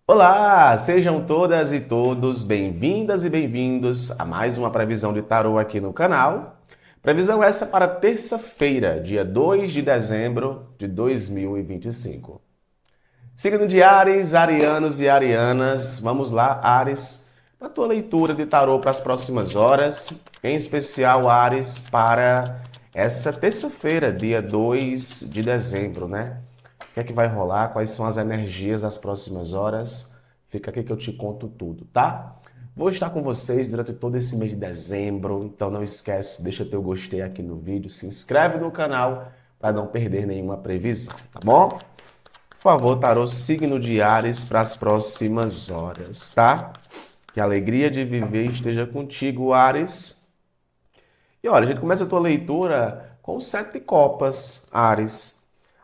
Olá, sejam todas e todos bem-vindas e bem-vindos a mais uma previsão de tarô aqui no canal. Previsão essa para terça-feira, dia 2 de dezembro de 2025. Signo de Áries, arianos e arianas. Vamos lá, Áries, para a tua leitura de tarô para as próximas horas, em especial Áries para essa terça-feira, dia 2 de dezembro, né? O que é que vai rolar? Quais são as energias das próximas horas? Fica aqui que eu te conto tudo, tá? Vou estar com vocês durante todo esse mês de dezembro, então não esquece, deixa teu gostei aqui no vídeo, se inscreve no canal para não perder nenhuma previsão, tá bom? Por favor, tarô signo de Áries para as próximas horas, tá? Que a alegria de viver esteja contigo, Áries. E olha, a gente começa a tua leitura com o sete de copas, Áries.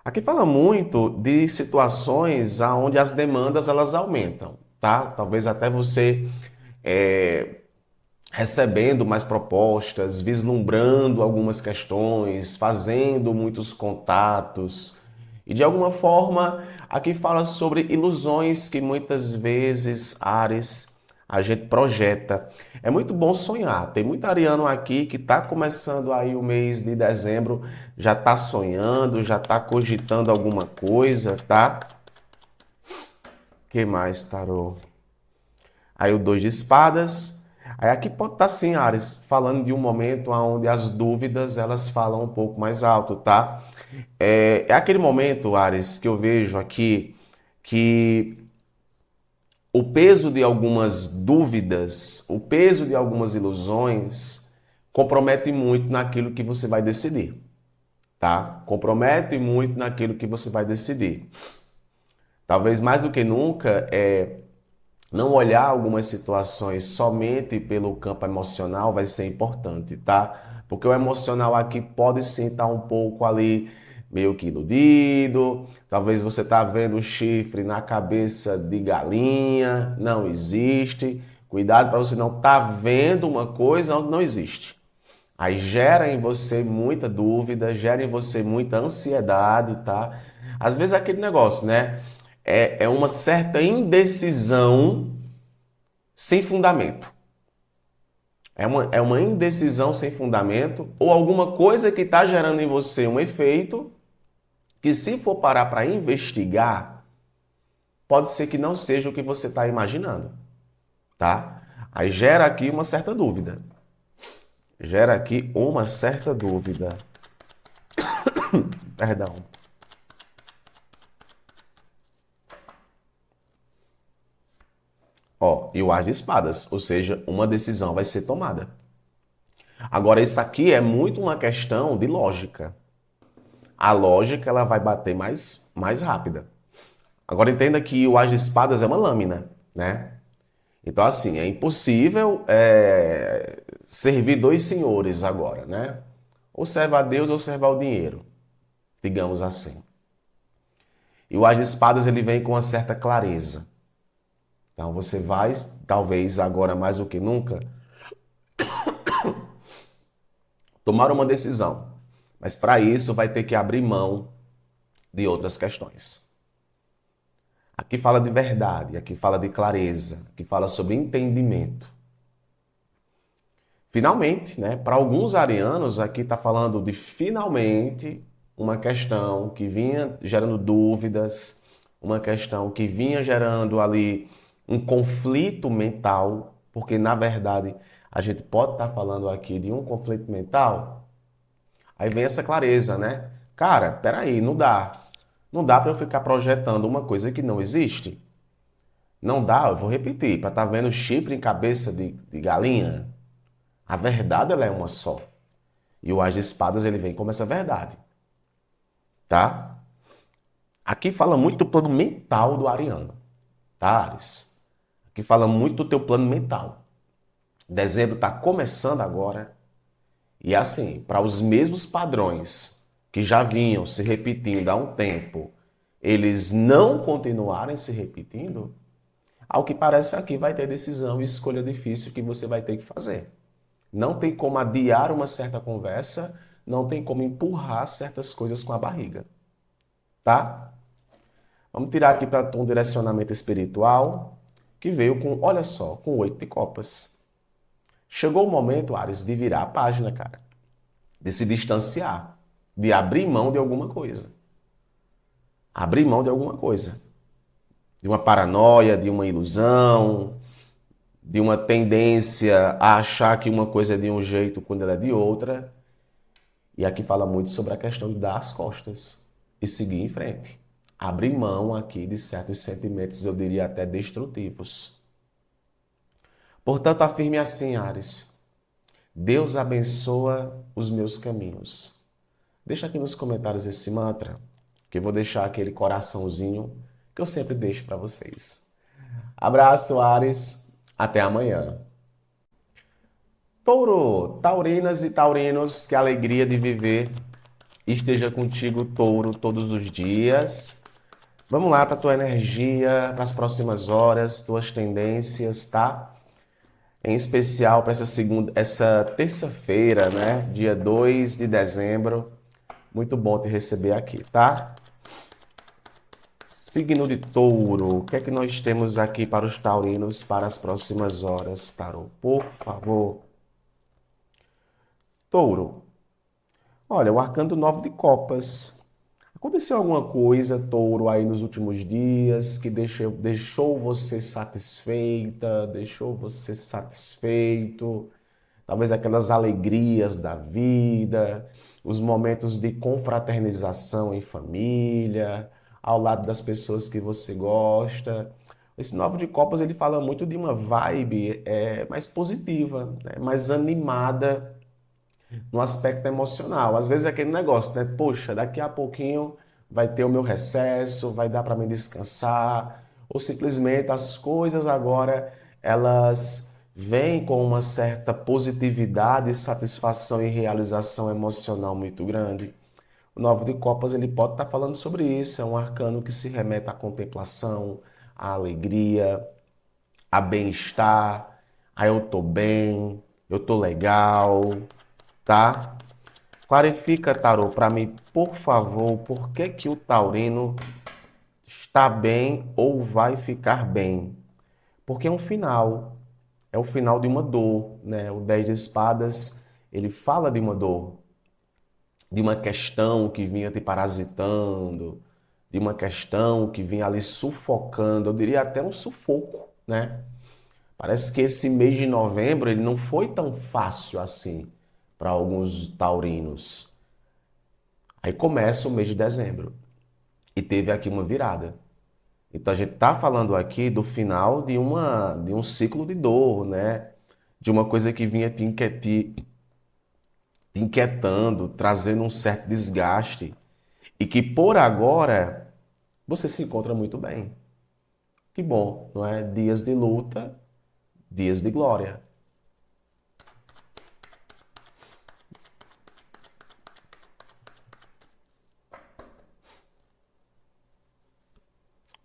Aqui fala muito de situações onde as demandas elas aumentam, tá? Talvez até você é, recebendo mais propostas, vislumbrando algumas questões, fazendo muitos contatos. E de alguma forma, aqui fala sobre ilusões que muitas vezes, Ares, a gente projeta. É muito bom sonhar. Tem muito ariano aqui que está começando aí o mês de dezembro, já está sonhando, já está cogitando alguma coisa, tá? Que mais, tarô? Aí o dois de espadas. Aí aqui pode estar sim, Ares, falando de um momento onde as dúvidas elas falam um pouco mais alto, tá? É aquele momento, Ares, que eu vejo aqui que o peso de algumas dúvidas, o peso de algumas ilusões compromete muito naquilo que você vai decidir, tá? Compromete muito naquilo que você vai decidir. Talvez mais do que nunca não olhar algumas situações somente pelo campo emocional vai ser importante, tá? Porque o emocional aqui pode sim estar um pouco ali meio que iludido. Talvez você tá vendo o chifre na cabeça de galinha, não existe. Cuidado para você não estar vendo uma coisa onde não existe. Aí gera em você muita dúvida, gera em você muita ansiedade, tá? Às vezes é aquele negócio, né? É uma certa indecisão sem fundamento. É uma indecisão sem fundamento ou alguma coisa que está gerando em você um efeito que, se for parar para investigar, pode ser que não seja o que você está imaginando, tá? Aí gera aqui uma certa dúvida. Gera aqui uma certa dúvida. Perdão. Ó, e o As de Espadas, ou seja, uma decisão vai ser tomada. Agora, isso aqui é muito uma questão de lógica. A lógica ela vai bater mais rápida. Agora entenda que o As de Espadas é uma lâmina, né? Então, assim, é impossível servir dois senhores agora, né? Ou serve a Deus ou serve ao dinheiro, digamos assim. E o As de Espadas ele vem com uma certa clareza. Então você vai, talvez agora mais do que nunca, tomar uma decisão. Mas para isso vai ter que abrir mão de outras questões. Aqui fala de verdade, aqui fala de clareza, aqui fala sobre entendimento. Finalmente, né? Para alguns arianos, aqui está falando de finalmente uma questão que vinha gerando dúvidas, uma questão que vinha gerando ali um conflito mental, porque na verdade a gente pode estar falando aqui de um conflito mental. Aí vem essa clareza, né? Cara, peraí, não dá. Não dá para eu ficar projetando uma coisa que não existe. Não dá, eu vou repetir, para estar vendo chifre em cabeça de galinha. A verdade ela é uma só. E o As de Espadas ele vem como essa verdade, tá? Aqui fala muito do plano mental do ariano, tá, Ares? Aqui fala muito do teu plano mental. Dezembro está começando agora e assim, para os mesmos padrões que já vinham se repetindo há um tempo, eles não continuarem se repetindo, ao que parece aqui vai ter decisão e escolha difícil que você vai ter que fazer. Não tem como adiar uma certa conversa, não tem como empurrar certas coisas com a barriga, tá? Vamos tirar aqui para um direcionamento espiritual, que veio com, olha só, com 8 de copas. Chegou o momento, Ares, de virar a página, cara. De se distanciar, de abrir mão de alguma coisa. Abrir mão de alguma coisa. De uma paranoia, de uma ilusão, de uma tendência a achar que uma coisa é de um jeito quando ela é de outra. E aqui fala muito sobre a questão de dar as costas e seguir em frente. Abrir mão aqui de certos sentimentos, eu diria até destrutivos. Portanto, afirme assim, Ares: Deus abençoa os meus caminhos. Deixa aqui nos comentários esse mantra, que eu vou deixar aquele coraçãozinho que eu sempre deixo para vocês. Abraço, Ares. Até amanhã. Touro, taurinas e taurinos, que alegria de viver esteja contigo, Touro, todos os dias. Vamos lá para a tua energia, para as próximas horas, tuas tendências, tá? Em especial para essa terça-feira, né? Dia 2 de dezembro. Muito bom te receber aqui, tá? Signo de Touro, o que é que nós temos aqui para os taurinos para as próximas horas, Tarô? Por favor. Touro, olha, o arcano 9 de copas. Aconteceu alguma coisa, Touro, aí nos últimos dias que deixou você satisfeita, deixou você satisfeito? Talvez aquelas alegrias da vida, os momentos de confraternização em família, ao lado das pessoas que você gosta. Esse 9 de copas ele fala muito de uma vibe mais positiva, né? Mais animada no aspecto emocional. Às vezes é aquele negócio, né? Poxa, daqui a pouquinho vai ter o meu recesso, vai dar para me descansar, ou simplesmente as coisas agora elas vêm com uma certa positividade, satisfação e realização emocional muito grande. O 9 de copas ele pode estar falando sobre isso, é um arcano que se remete à contemplação, à alegria, a bem-estar, a eu tô bem, eu tô legal, tá? Clarifica, Tarô, para mim, por favor, por que que o taurino está bem ou vai ficar bem? Porque é um final, é o final de uma dor, né? O 10 de espadas, ele fala de uma dor, de uma questão que vinha te parasitando, de uma questão que vinha ali sufocando, eu diria até um sufoco, né? Parece que esse mês de novembro ele não foi tão fácil assim para alguns taurinos. Aí começa o mês de dezembro e teve aqui uma virada. Então a gente está falando aqui do final de um ciclo de dor, né? De uma coisa que vinha te inquietando, trazendo um certo desgaste e que por agora você se encontra muito bem. Que bom, não é? Dias de luta, dias de glória.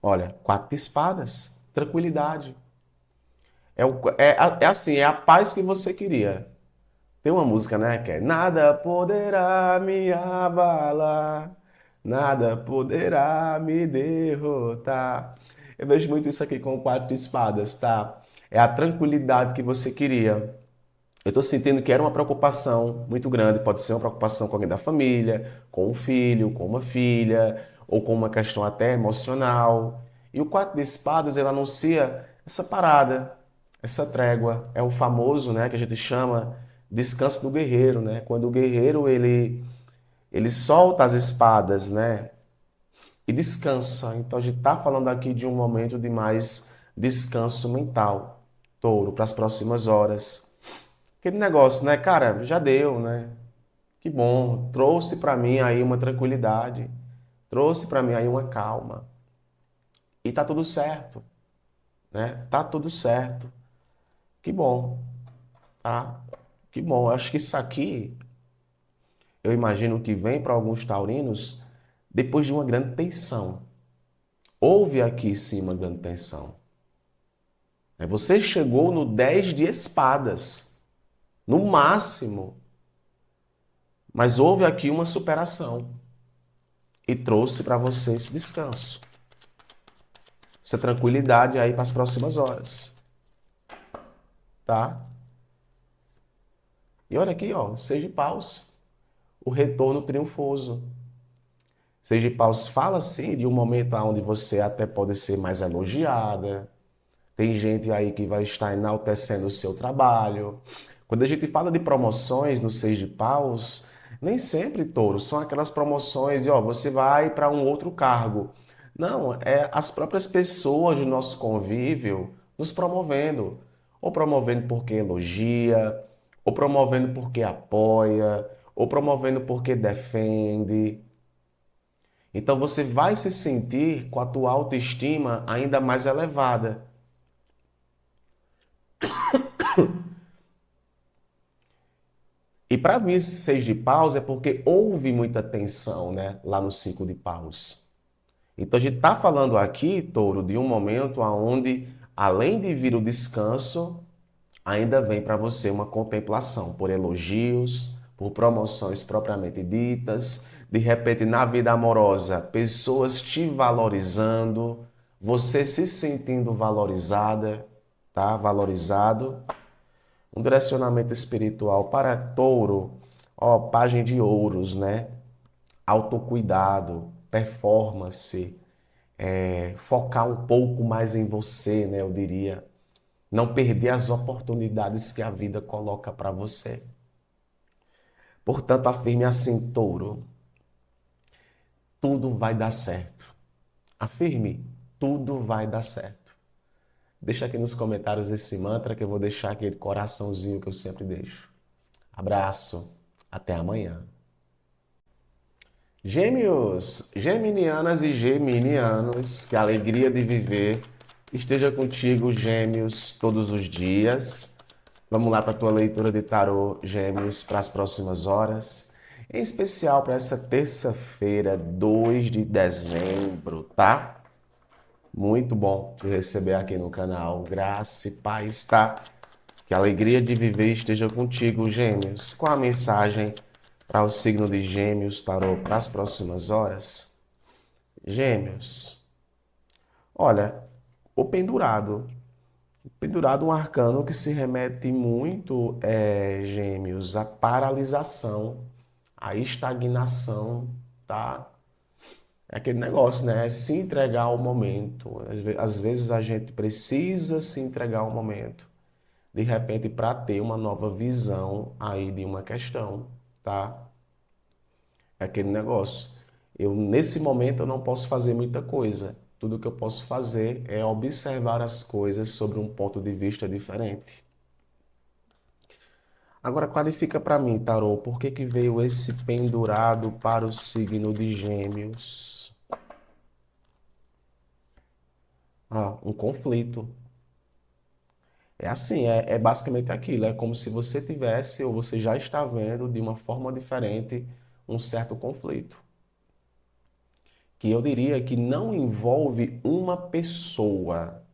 Olha, 4 de espadas, tranquilidade. É assim, é a paz que você queria. Tem uma música, né, que é Nada poderá me abalar, nada poderá me derrotar. Eu vejo muito isso aqui com o 4 de espadas, tá? É a tranquilidade que você queria. Eu estou sentindo que era uma preocupação muito grande, pode ser uma preocupação com alguém da família, com um filho, com uma filha, ou com uma questão até emocional. E o 4 de espadas, ele anuncia essa parada, essa trégua. É o famoso, né, que a gente chama descanso do guerreiro, né? Quando o guerreiro, ele solta as espadas, né, e descansa. Então a gente está falando aqui de um momento de mais descanso mental, Touro, para as próximas horas. Aquele negócio, né, cara, já deu, né? Que bom, trouxe para mim aí uma tranquilidade, trouxe para mim aí uma calma. E tá tudo certo, né? Tá tudo certo. Que bom, tá? Que bom. Eu acho que isso aqui, eu imagino que vem para alguns taurinos depois de uma grande tensão. Houve aqui sim uma grande tensão. Você chegou no 10 de espadas, no máximo, mas houve aqui uma superação e trouxe para você esse descanso. essa tranquilidade aí para as próximas horas, tá? E olha aqui, ó, Seis de Paus, o retorno triunfoso. Seis de Paus fala, sim, de um momento onde você até pode ser mais elogiada. Tem gente aí que vai estar enaltecendo o seu trabalho. Quando a gente fala de promoções no Seis de Paus, nem sempre, Touro, são aquelas promoções e ó, você vai para um outro cargo. Não, é as próprias pessoas do nosso convívio nos promovendo. Ou promovendo porque elogia, ou promovendo porque apoia, ou promovendo porque defende. Então você vai se sentir com a tua autoestima ainda mais elevada. E para mim, esse seis de paus é porque houve muita tensão, né, lá no cinco de paus. Então a gente está falando aqui, Touro, de um momento onde, além de vir o descanso, ainda vem para você uma contemplação por elogios, por promoções propriamente ditas, de repente na vida amorosa, pessoas te valorizando, você se sentindo valorizada, tá? Valorizado. Um direcionamento espiritual para Touro, ó, página de ouros, né? Autocuidado, performance, focar um pouco mais em você, né? Eu diria. Não perder as oportunidades que a vida coloca para você. Portanto, afirme assim, Touro, tudo vai dar certo. Afirme, tudo vai dar certo. Deixa aqui nos comentários esse mantra que eu vou deixar aquele coraçãozinho que eu sempre deixo. Abraço, até amanhã. Gêmeos, geminianas e geminianos, que a alegria de viver esteja contigo, Gêmeos, todos os dias. Vamos lá para a tua leitura de tarô, Gêmeos, para as próximas horas. Em especial para essa terça-feira, 2 de dezembro, tá? Muito bom te receber aqui no canal. Graça e paz, tá? Que a alegria de viver esteja contigo, Gêmeos. Com a mensagem para o signo de Gêmeos, tarô, para as próximas horas. Gêmeos, olha, o pendurado. O pendurado é um arcano que se remete muito, Gêmeos, à paralisação, à estagnação, tá? É aquele negócio, né? É se entregar ao momento. Às vezes a gente precisa se entregar ao momento. De repente, para ter uma nova visão aí de uma questão, tá? É aquele negócio. Nesse momento, eu não posso fazer muita coisa. Tudo que eu posso fazer é observar as coisas sobre um ponto de vista diferente. Agora, clarifica para mim, Tarô, por que que veio esse pendurado para o signo de Gêmeos? Ah, um conflito. É assim, é basicamente aquilo. É como se você tivesse ou você já está vendo de uma forma diferente um certo conflito. Que eu diria que não envolve uma pessoa,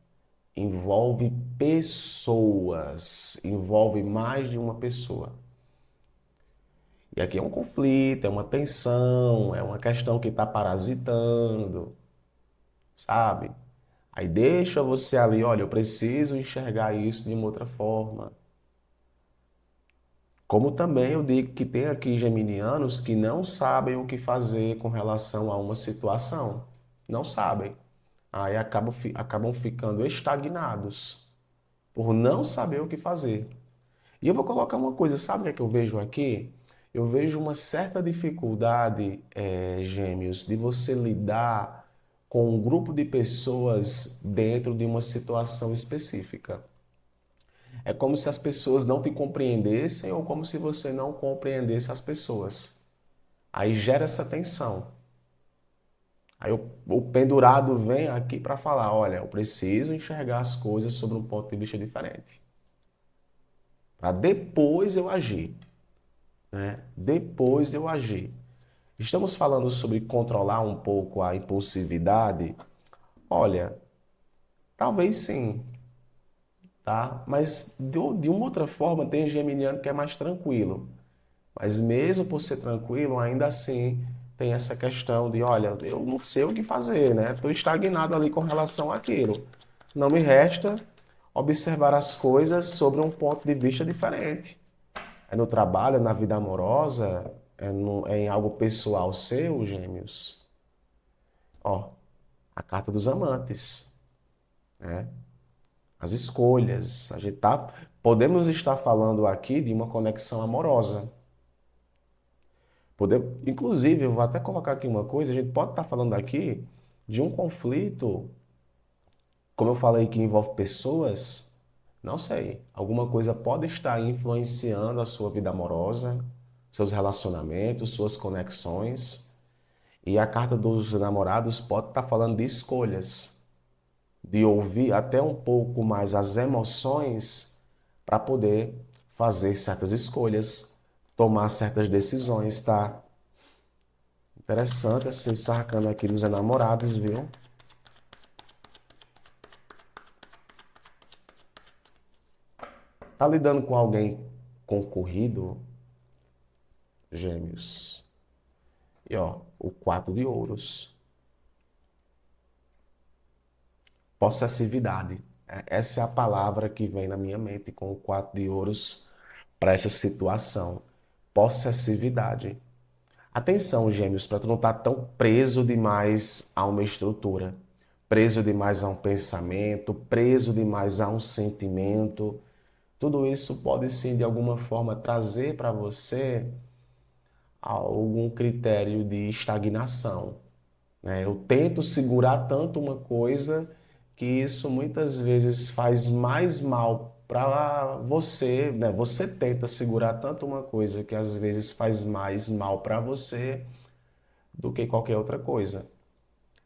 envolve pessoas, envolve mais de uma pessoa. E aqui é um conflito, é uma tensão, é uma questão que está parasitando, sabe? Aí deixa você ali, olha, eu preciso enxergar isso de uma outra forma. Como também eu digo que tem aqui geminianos que não sabem o que fazer com relação a uma situação. Não sabem. Aí acabam ficando estagnados por não saber o que fazer. E eu vou colocar uma coisa, sabe o que é que eu vejo aqui? Eu vejo uma certa dificuldade, Gêmeos, de você lidar com um grupo de pessoas dentro de uma situação específica. É como se as pessoas não te compreendessem ou como se você não compreendesse as pessoas. Aí gera essa tensão. Aí o pendurado vem aqui para falar, olha, eu preciso enxergar as coisas sobre um ponto de vista diferente. Para depois eu agir, né? Depois eu agir. Estamos falando sobre controlar um pouco a impulsividade? Olha, talvez sim, tá? Mas de uma outra forma tem geminiano que é mais tranquilo. Mas mesmo por ser tranquilo, ainda assim tem essa questão de, olha, eu não sei o que fazer, né? Estou estagnado ali com relação àquilo. Não me resta observar as coisas sobre um ponto de vista diferente. É no trabalho, é na vida amorosa, é em algo pessoal seu, gêmeos. Ó, a carta dos amantes, né? As escolhas. Podemos estar falando aqui de uma conexão amorosa. Inclusive, eu vou até colocar aqui uma coisa, a gente pode estar falando aqui de um conflito, como eu falei, que envolve pessoas, não sei, alguma coisa pode estar influenciando a sua vida amorosa, seus relacionamentos, suas conexões, e a carta dos namorados pode estar falando de escolhas, de ouvir até um pouco mais as emoções para poder fazer certas escolhas, tomar certas decisões, tá? Interessante assim, sacando aqui dos enamorados, viu? Tá lidando com alguém concorrido, gêmeos. E ó, o 4 de ouros. Possessividade. Essa é a palavra que vem na minha mente com o 4 de ouros para essa situação. Possessividade. Atenção, gêmeos, para tu não estar tão preso demais a uma estrutura, preso demais a um pensamento, preso demais a um sentimento. Tudo isso pode sim, de alguma forma, trazer para você algum critério de estagnação, né? Eu tento segurar tanto uma coisa que isso muitas vezes faz mais mal para você, né? Você tenta segurar tanto uma coisa que às vezes faz mais mal para você do que qualquer outra coisa.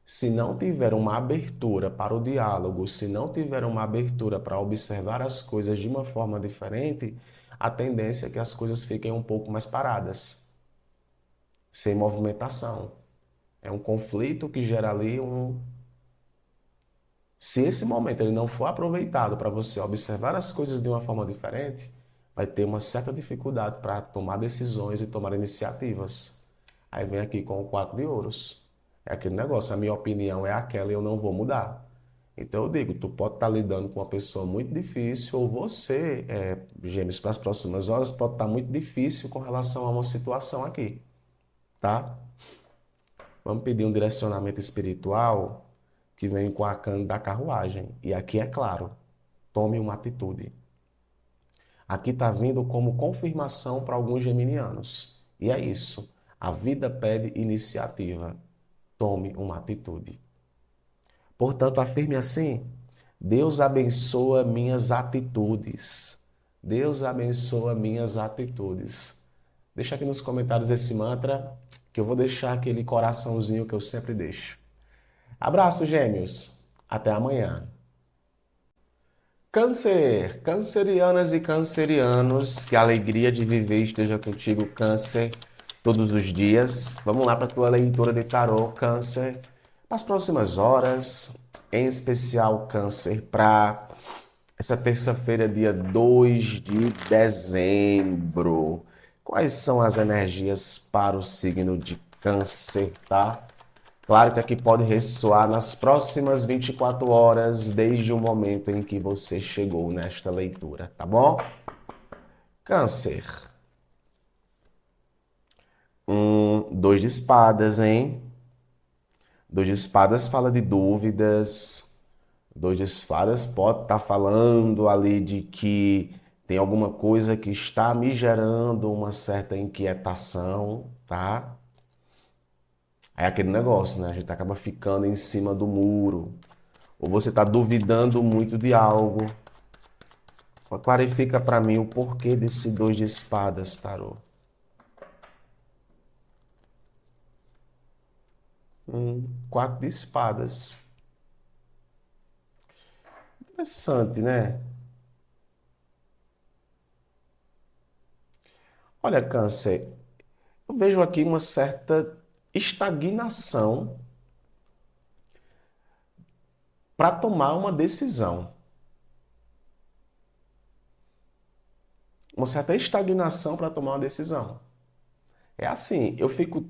Se não tiver uma abertura para o diálogo, se não tiver uma abertura para observar as coisas de uma forma diferente, a tendência é que as coisas fiquem um pouco mais paradas, sem movimentação. É um conflito que gera ali um. Se esse momento ele não for aproveitado para você observar as coisas de uma forma diferente, vai ter uma certa dificuldade para tomar decisões e tomar iniciativas. Aí vem aqui com o 4 de ouros. É aquele negócio, a minha opinião é aquela e eu não vou mudar. Então eu digo, tu pode estar lidando com uma pessoa muito difícil ou você, gêmeos, para as próximas horas, pode estar muito difícil com relação a uma situação aqui, tá? Vamos pedir um direcionamento espiritual que vem com a cana da carruagem. E aqui é claro, tome uma atitude. Aqui está vindo como confirmação para alguns geminianos. E é isso. A vida pede iniciativa. Tome uma atitude. Portanto, afirme assim: Deus abençoa minhas atitudes. Deus abençoa minhas atitudes. Deixa aqui nos comentários esse mantra, que eu vou deixar aquele coraçãozinho que eu sempre deixo. Abraço, gêmeos. Até amanhã. Câncer, cancerianas e cancerianos, que a alegria de viver esteja contigo, Câncer, todos os dias. Vamos lá para a tua leitura de tarô, Câncer, nas próximas horas, em especial, Câncer, para essa terça-feira, dia 2 de dezembro. Quais são as energias para o signo de Câncer, tá? Claro que aqui pode ressoar nas próximas 24 horas, desde o momento em que você chegou nesta leitura, tá bom? Câncer. 2 de espadas, hein? 2 de espadas fala de dúvidas. 2 de espadas pode estar falando ali de que tem alguma coisa que está me gerando uma certa inquietação, tá? É aquele negócio, né? A gente acaba ficando em cima do muro. Ou você está duvidando muito de algo. Clarifica para mim o porquê desse 2 de espadas, tarô. 4 de espadas. Interessante, né? Olha, Câncer, eu vejo aqui uma certa estagnação para tomar uma decisão. Uma certa estagnação para tomar uma decisão. É assim, eu fico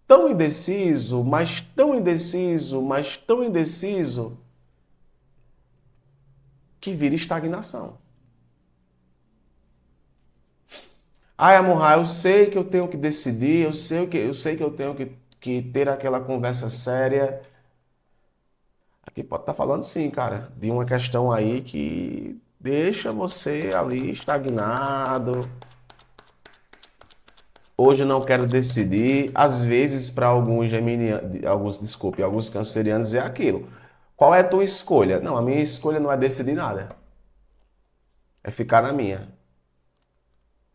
tão indeciso, mas tão indeciso, mas tão indeciso, que vira estagnação. Ai, Amorra, eu sei que eu tenho que decidir, eu sei que eu tenho que ter aquela conversa séria. Aqui pode estar falando sim, cara, de uma questão aí que deixa você ali estagnado. Hoje eu não quero decidir. Às vezes, para alguns geminianos, alguns cancerianos é aquilo. Qual é a tua escolha? Não, a minha escolha não é decidir nada. É ficar na minha.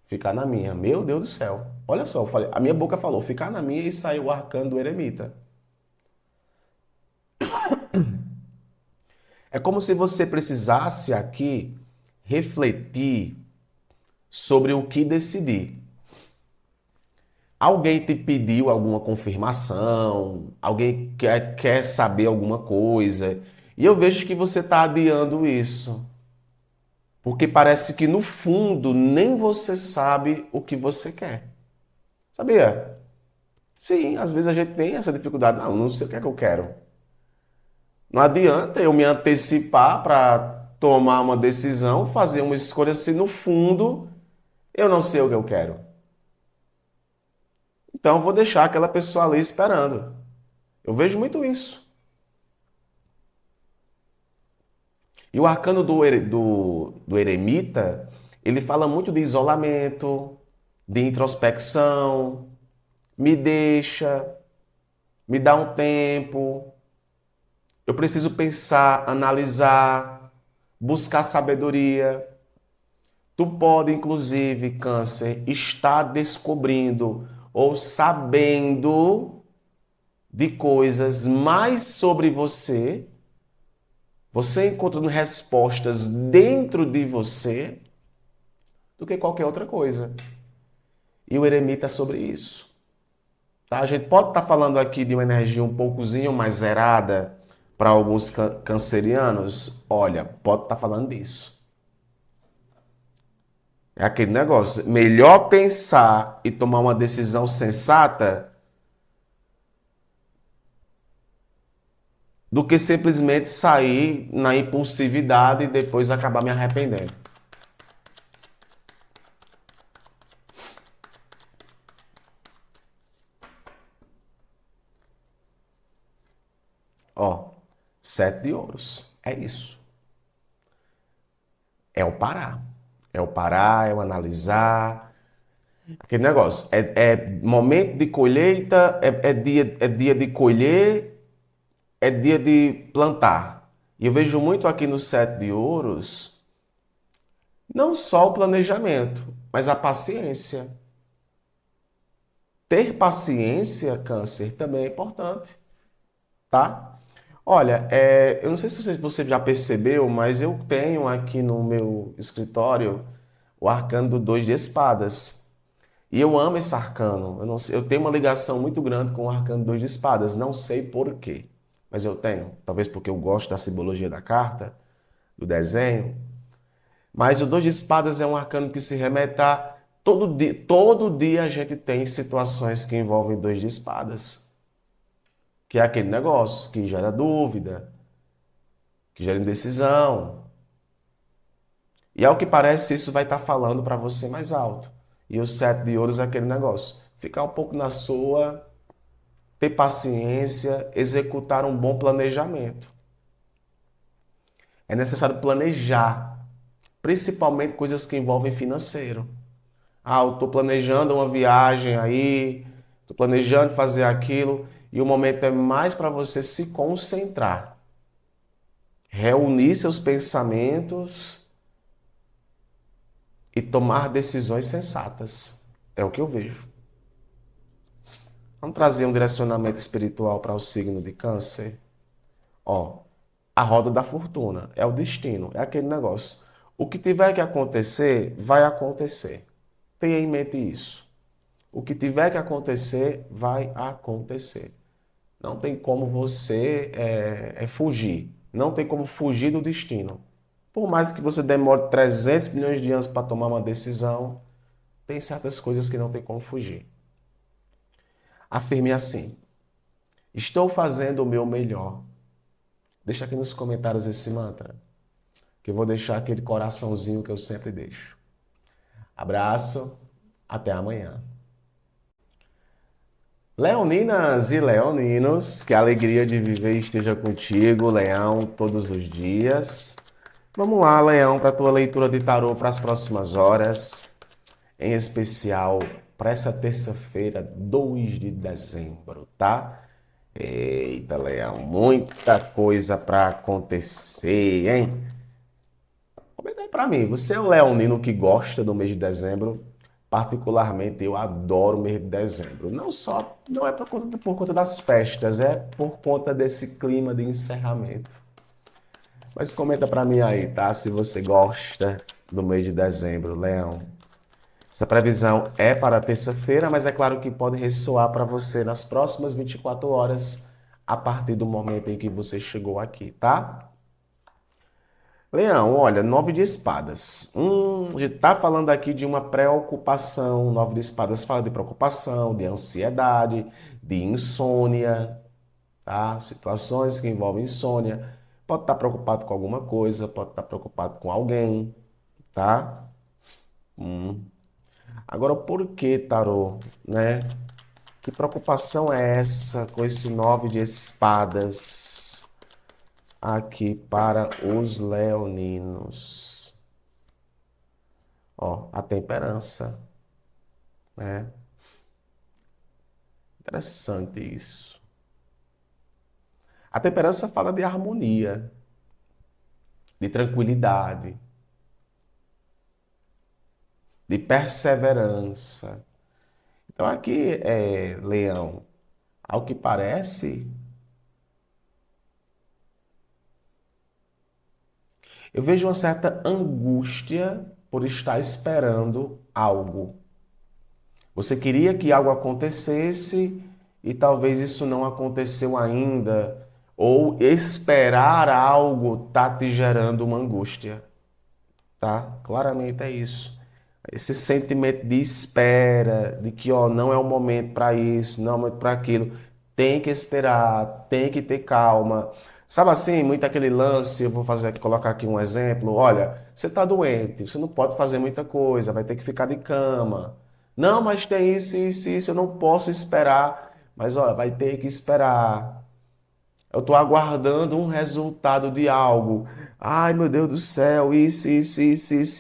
Ficar na minha. Meu Deus do céu. Olha só, eu falei, a minha boca falou, ficar na minha e saiu o arcano do eremita. É como se você precisasse aqui refletir sobre o que decidir. Alguém te pediu alguma confirmação, alguém quer saber alguma coisa, e eu vejo que você está adiando isso, porque parece que no fundo nem você sabe o que você quer. Sabia? Sim, às vezes a gente tem essa dificuldade. Não, não sei o que é que eu quero. Não adianta eu me antecipar para tomar uma decisão, fazer uma escolha, se no fundo eu não sei o que eu quero. Então eu vou deixar aquela pessoa ali esperando. Eu vejo muito isso. E o arcano do eremita, ele fala muito de isolamento, de introspecção, me deixa, me dá um tempo, eu preciso pensar, analisar, buscar sabedoria. Tu pode, inclusive, Câncer, estar descobrindo ou sabendo de coisas mais sobre você, você encontrando respostas dentro de você do que qualquer outra coisa. E o eremita é sobre isso. Tá? A gente pode estar falando aqui de uma energia um poucozinho mais zerada para alguns cancerianos. Olha, pode estar falando disso. É aquele negócio. Melhor pensar e tomar uma decisão sensata do que simplesmente sair na impulsividade e depois acabar me arrependendo. Ó, 7 de ouros. É isso. É o parar. É o parar, é o analisar. Aquele negócio. É momento de colheita, é dia de colher, é dia de plantar. E eu vejo muito aqui no 7 de ouros, não só o planejamento, mas a paciência. Ter paciência, Câncer, também é importante, tá? Olha, eu não sei se você já percebeu, mas eu tenho aqui no meu escritório o arcano do 2 de espadas. E eu amo esse arcano. Eu, não sei, eu tenho uma ligação muito grande com o arcano 2 de espadas. Não sei por quê, mas eu tenho. Talvez porque eu gosto da simbologia da carta, do desenho. Mas o 2 de espadas é um arcano que se remete a todo dia a gente tem situações que envolvem 2 de espadas. Que é aquele negócio que gera dúvida, que gera indecisão. E ao que parece, isso vai estar falando para você mais alto. E o 7 de ouros é aquele negócio. Ficar um pouco na sua, ter paciência, executar um bom planejamento. É necessário planejar, principalmente coisas que envolvem financeiro. Ah, eu estou planejando uma viagem aí, estou planejando fazer aquilo, e o momento é mais para você se concentrar. Reunir seus pensamentos e tomar decisões sensatas. É o que eu vejo. Vamos trazer um direcionamento espiritual para o signo de Câncer. Ó, a roda da fortuna é o destino, é aquele negócio. O que tiver que acontecer, vai acontecer. Tenha em mente isso. O que tiver que acontecer, vai acontecer. Não tem como você fugir. Não tem como fugir do destino. Por mais que você demore 300 milhões de anos para tomar uma decisão, tem certas coisas que não tem como fugir. Afirme assim: estou fazendo o meu melhor. Deixa aqui nos comentários esse mantra, que eu vou deixar aquele coraçãozinho que eu sempre deixo. Abraço, até amanhã. Leoninas e leoninos, que a alegria de viver esteja contigo, Leão, todos os dias. Vamos lá, Leão, para a tua leitura de tarô para as próximas horas, em especial para essa terça-feira, 2 de dezembro, tá? Eita, Leão, muita coisa para acontecer, hein? Comenta aí para mim, você é um leonino que gosta do mês de dezembro? Particularmente, eu adoro o mês de dezembro. Não é por conta das festas, é por conta desse clima de encerramento. Mas comenta para mim aí, tá? Se você gosta do mês de dezembro, Leão. Essa previsão é para terça-feira, mas é claro que pode ressoar para você nas próximas 24 horas, a partir do momento em que você chegou aqui, tá? Leão, olha, 9 de espadas. A gente tá falando aqui de uma preocupação. 9 de espadas fala de preocupação, de ansiedade, de insônia, tá? Situações que envolvem insônia. Pode estar preocupado com alguma coisa, pode estar preocupado com alguém, tá? Agora, por que, tarô, né? Que preocupação é essa com esse 9 de espadas aqui para os leoninos? Ó, a temperança, né? Interessante isso. A temperança fala de harmonia, de tranquilidade, de perseverança. Então aqui, Leão, ao que parece, eu vejo uma certa angústia por estar esperando algo. Você queria que algo acontecesse e talvez isso não aconteceu ainda, ou esperar algo tá te gerando uma angústia, tá? Claramente é isso. Esse sentimento de espera, de que ó, não é o momento para isso, não é o momento para aquilo. Tem que esperar, tem que ter calma. Sabe assim, muito aquele lance, eu vou fazer, colocar aqui um exemplo. Olha, você está doente, você não pode fazer muita coisa, vai ter que ficar de cama. Não, mas tem isso, eu não posso esperar. Mas olha, vai ter que esperar. Eu estou aguardando um resultado de algo. Ai, meu Deus do céu, isso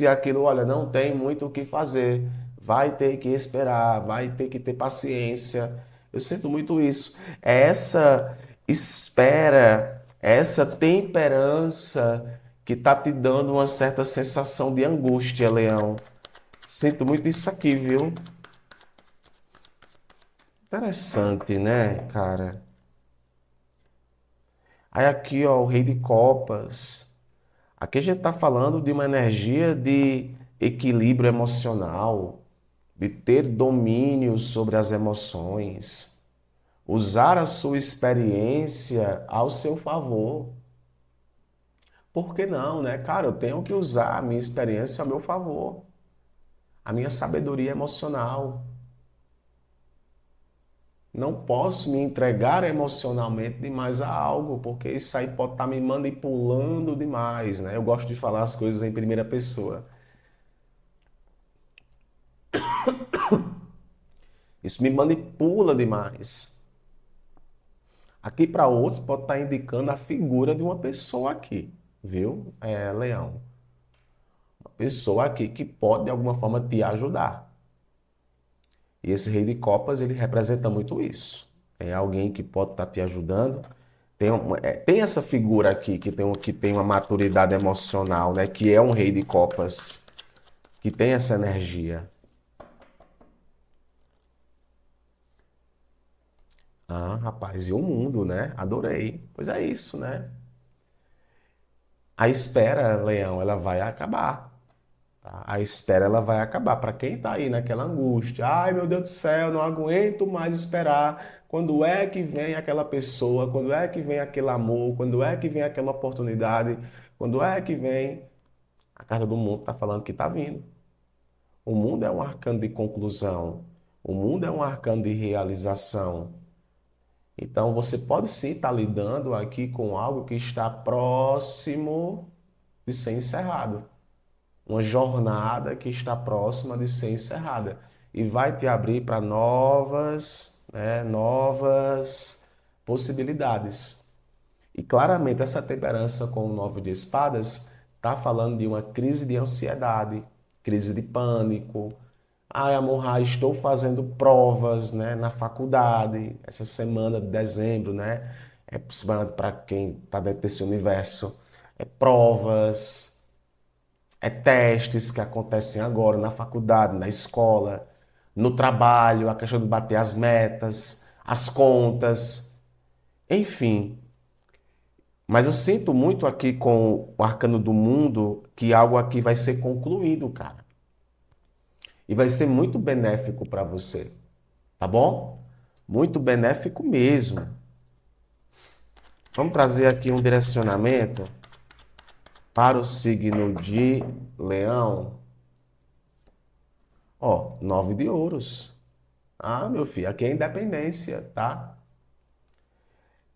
e aquilo. Olha, não tem muito o que fazer. Vai ter que esperar, vai ter que ter paciência. Eu sinto muito isso. É essa espera, essa temperança que está te dando uma certa sensação de angústia, Leão. Sinto muito isso aqui, viu? Interessante, né, cara? Aí aqui, ó, o Rei de Copas. Aqui a gente está falando de uma energia de equilíbrio emocional, de ter domínio sobre as emoções, usar a sua experiência ao seu favor. Por que não, né? Cara, eu tenho que usar a minha experiência ao meu favor, a minha sabedoria emocional. Não posso me entregar emocionalmente demais a algo, porque isso aí pode estar me manipulando demais, né? Eu gosto de falar as coisas em primeira pessoa. Isso me manipula demais. Aqui para outros pode estar indicando a figura de uma pessoa aqui, viu? Leão. Uma pessoa aqui que pode de alguma forma te ajudar. E esse Rei de Copas, ele representa muito isso. É alguém que pode estar te ajudando. Tem essa figura aqui que tem uma maturidade emocional, né? Que é um Rei de Copas, que tem essa energia. Ah, rapaz, e o mundo, né? Adorei. Pois é isso, né? A espera, Leão, ela vai acabar. Tá? A espera, ela vai acabar. Para quem está aí naquela angústia, ai meu Deus do céu, não aguento mais esperar. Quando é que vem aquela pessoa? Quando é que vem aquele amor? Quando é que vem aquela oportunidade? Quando é que vem? A carta do mundo está falando que está vindo. O mundo é um arcano de conclusão. O mundo é um arcano de realização. Então, você pode sim estar lidando aqui com algo que está próximo de ser encerrado. Uma jornada que está próxima de ser encerrada. E vai te abrir para novas, novas possibilidades. E claramente essa temperança com o 9 de espadas está falando de uma crise de ansiedade, crise de pânico. Ai, amor, estou fazendo provas, né, na faculdade, essa semana de dezembro, né? É para quem está dentro desse universo. É provas, é testes que acontecem agora na faculdade, na escola, no trabalho, a questão de bater as metas, as contas, enfim. Mas eu sinto muito aqui com o arcano do mundo que algo aqui vai ser concluído, cara. E vai ser muito benéfico para você, tá bom? Muito benéfico mesmo. Vamos trazer aqui um direcionamento para o signo de Leão. Ó, 9 de ouros. Ah, meu filho, aqui é independência, tá?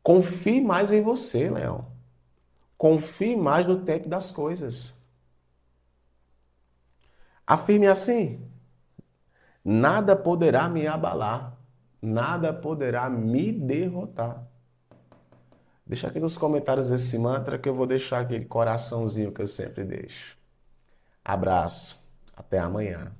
Confie mais em você, Leão. Confie mais no tempo das coisas. Afirme assim: nada poderá me abalar, nada poderá me derrotar. Deixa aqui nos comentários esse mantra que eu vou deixar aquele coraçãozinho que eu sempre deixo. Abraço, até amanhã.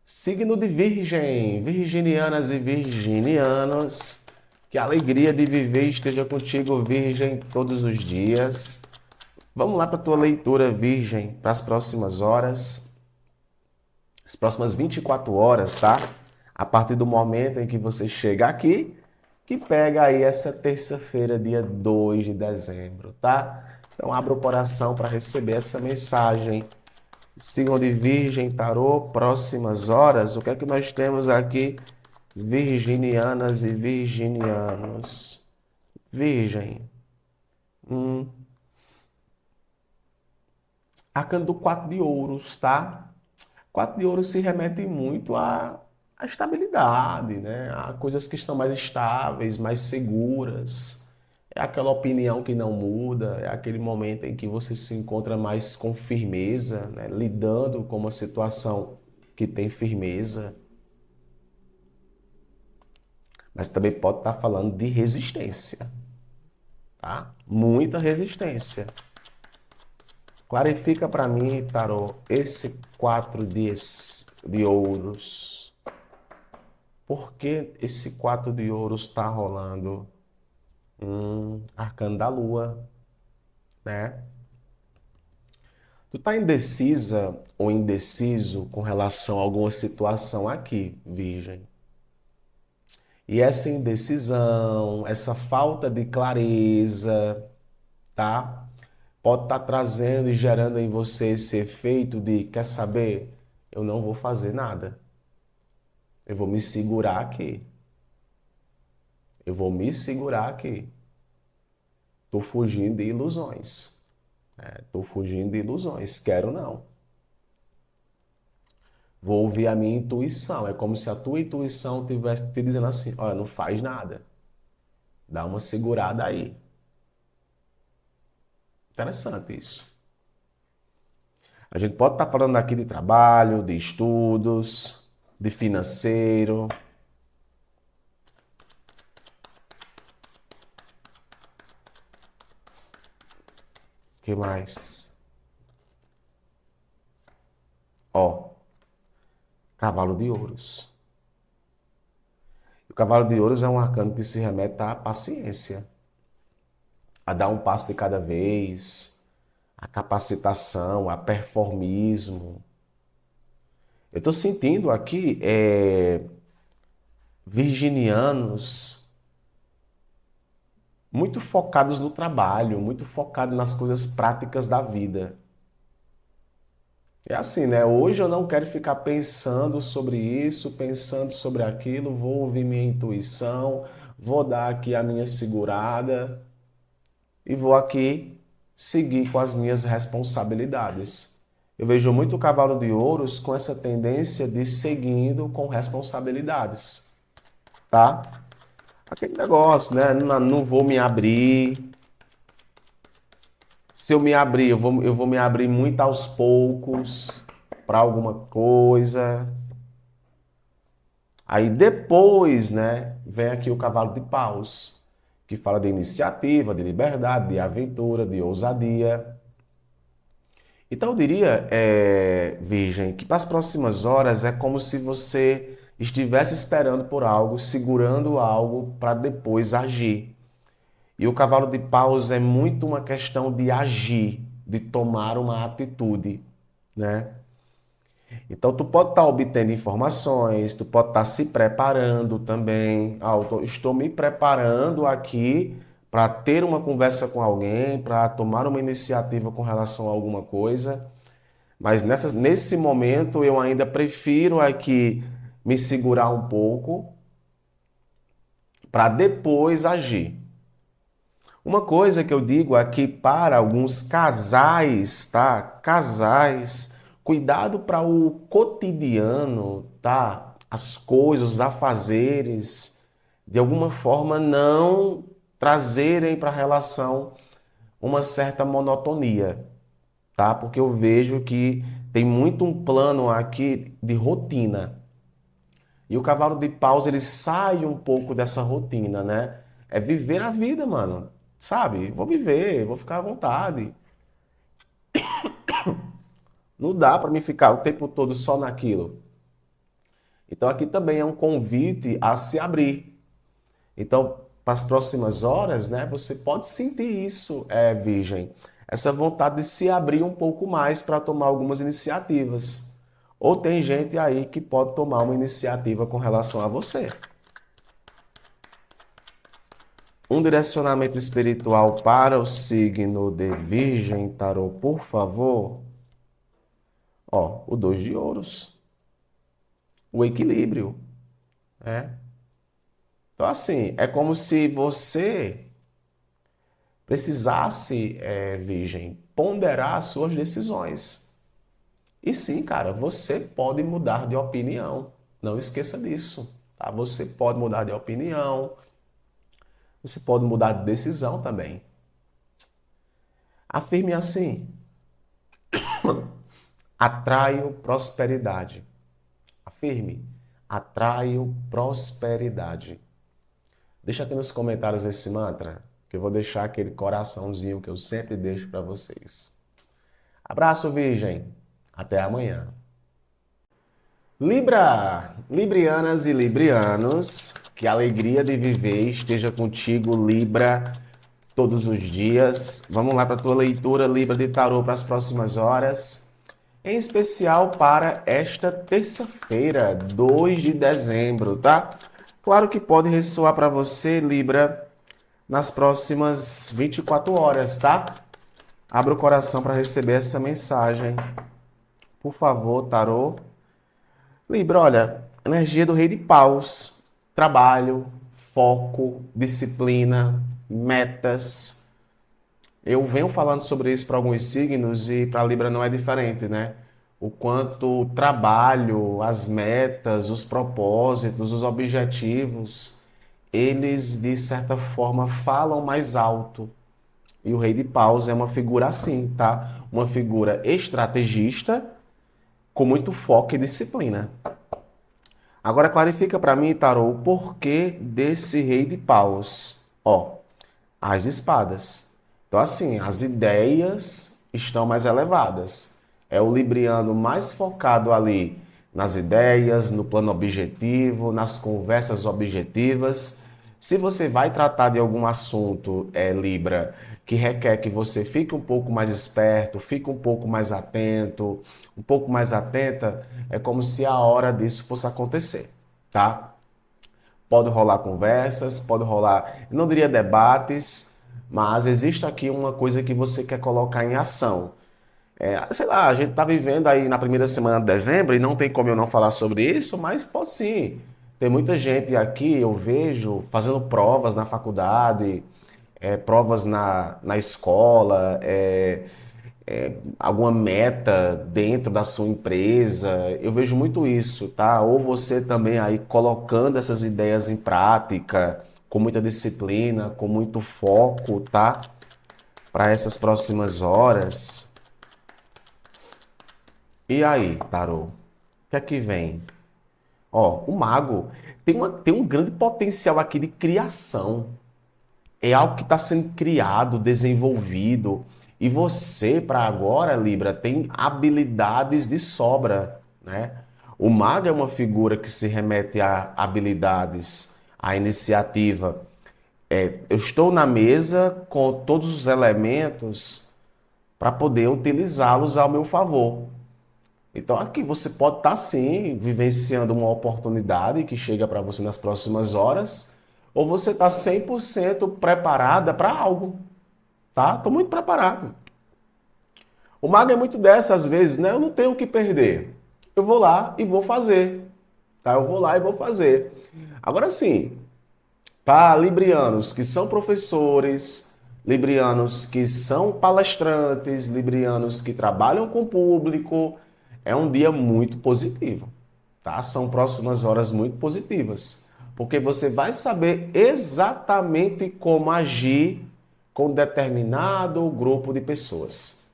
Signo de Virgem, virginianas e virginianos, que a alegria de viver esteja contigo, Virgem, todos os dias. Vamos lá para a tua leitura, Virgem, para as próximas horas, as próximas 24 horas, tá? A partir do momento em que você chega aqui, que pega aí essa terça-feira, dia 2 de dezembro, tá? Então abra o coração para receber essa mensagem. Signo de Virgem, tarô, próximas horas. O que é que nós temos aqui? Virginianas e virginianos. Virgem. Arcano do 4 de ouros, tá? 4 de ouros se remete muito à estabilidade, né? A coisas que estão mais estáveis, mais seguras. É aquela opinião que não muda, é aquele momento em que você se encontra mais com firmeza, né? Lidando com uma situação que tem firmeza. Mas também pode estar falando de resistência, tá? Muita resistência. Clarifica para mim, tarô, esse 4 de ouros. Por que esse 4 de ouros está rolando? Arcano da lua, né? Tu tá indecisa ou indeciso com relação a alguma situação aqui, Virgem. E essa indecisão, essa falta de clareza, tá? Pode estar trazendo e gerando em você esse efeito de, quer saber? Eu não vou fazer nada. Eu vou me segurar aqui. Eu vou me segurar aqui. Tô fugindo de ilusões. Tô fugindo de ilusões. Quero não. Vou ouvir a minha intuição. É como se a tua intuição estivesse te dizendo assim: olha, não faz nada. Dá uma segurada aí. Interessante isso. A gente pode estar falando aqui de trabalho, de estudos, de financeiro. O que mais? Ó, cavalo de ouros. O cavalo de ouros é um arcano que se remete à paciência, a dar um passo de cada vez, a capacitação, a performismo. Eu estou sentindo aqui virginianos muito focados no trabalho, muito focados nas coisas práticas da vida. É assim, né? Hoje eu não quero ficar pensando sobre isso, pensando sobre aquilo, vou ouvir minha intuição, vou dar aqui a minha segurada e vou aqui seguir com as minhas responsabilidades. Eu vejo muito o cavalo de ouros com essa tendência de seguindo com responsabilidades, tá? Aquele negócio, né? Não vou me abrir. Se eu me abrir, eu vou me abrir muito aos poucos para alguma coisa. Aí depois, né, vem aqui o cavalo de paus, que fala de iniciativa, de liberdade, de aventura, de ousadia. Então eu diria, Virgem, que para as próximas horas é como se você estivesse esperando por algo, segurando algo para depois agir. E o cavalo de paus é muito uma questão de agir, de tomar uma atitude, né? Então tu pode estar obtendo informações, tu pode estar se preparando também. Estou me preparando aqui para ter uma conversa com alguém, para tomar uma iniciativa com relação a alguma coisa. Mas nesse momento eu ainda prefiro aqui me segurar um pouco para depois agir. Uma coisa que eu digo aqui para alguns casais, tá? Casais, cuidado para o cotidiano, tá? As coisas, os afazeres, de alguma forma não trazerem para a relação uma certa monotonia, tá? Porque eu vejo que tem muito um plano aqui de rotina. E o cavalo de paus, ele sai um pouco dessa rotina, né? É viver a vida, mano. Sabe? Vou viver, vou ficar à vontade. Não dá para mim ficar o tempo todo só naquilo. Então aqui também é um convite a se abrir. Então, para as próximas horas, né, você pode sentir isso, Virgem. Essa vontade de se abrir um pouco mais para tomar algumas iniciativas. Ou tem gente aí que pode tomar uma iniciativa com relação a você. Um direcionamento espiritual para o signo de Virgem, Tarô, por favor. Ó, o 2 de ouros, o equilíbrio, né? Então, assim, é como se você precisasse, Virgem, ponderar as suas decisões. E sim, cara, você pode mudar de opinião. Não esqueça disso, tá? Você pode mudar de opinião, você pode mudar de decisão também. Afirme assim: atraio prosperidade. Afirme: atraio prosperidade. Deixa aqui nos comentários esse mantra, que eu vou deixar aquele coraçãozinho que eu sempre deixo para vocês. Abraço, Virgem. Até amanhã. Libra, Librianas e Librianos, que a alegria de viver esteja contigo, Libra, todos os dias. Vamos lá para a tua leitura, Libra de Tarô, para as próximas horas. Em especial para esta terça-feira, 2 de dezembro, tá? Claro que pode ressoar para você, Libra, nas próximas 24 horas, tá? Abra o coração para receber essa mensagem. Por favor, Tarô. Libra, olha, energia do Rei de Paus. Trabalho, foco, disciplina, metas. Eu venho falando sobre isso para alguns signos e para Libra não é diferente, né? O quanto o trabalho, as metas, os propósitos, os objetivos, eles de certa forma falam mais alto. E o Rei de Paus é uma figura assim, tá? Uma figura estrategista com muito foco e disciplina. Agora clarifica para mim, Tarô, o porquê desse Rei de Paus. Ó, as de espadas. Então, assim, as ideias estão mais elevadas. É o libriano mais focado ali nas ideias, no plano objetivo, nas conversas objetivas. Se você vai tratar de algum assunto, Libra, que requer que você fique um pouco mais esperto, fique um pouco mais atento, um pouco mais atenta, é como se a hora disso fosse acontecer, tá? Pode rolar conversas, pode rolar, eu não diria debates, mas existe aqui uma coisa que você quer colocar em ação. Sei lá, a gente está vivendo aí na primeira semana de dezembro e não tem como eu não falar sobre isso, mas pode sim. Tem muita gente aqui, eu vejo, fazendo provas na faculdade, provas na escola, alguma meta dentro da sua empresa. Eu vejo muito isso, tá? Ou você também aí colocando essas ideias em prática, com muita disciplina, com muito foco, tá? Para essas próximas horas. E aí, tarô? O que é que vem? Ó, o mago tem um grande potencial aqui de criação. É algo que está sendo criado, desenvolvido. E você, para agora, Libra, tem habilidades de sobra, né? O mago é uma figura que se remete a habilidades, a iniciativa. Eu estou na mesa com todos os elementos para poder utilizá-los ao meu favor. Então aqui você pode estar sim vivenciando uma oportunidade que chega para você nas próximas horas, ou você está 100% preparada para algo, tá? Estou muito preparado. O mago é muito dessa às vezes, né? Eu não tenho o que perder. Eu vou lá e vou fazer, tá? Eu vou lá e vou fazer. Agora sim, para librianos que são professores, librianos que são palestrantes, librianos que trabalham com o público, é um dia muito positivo, tá? São próximas horas muito positivas, porque você vai saber exatamente como agir com determinado grupo de pessoas.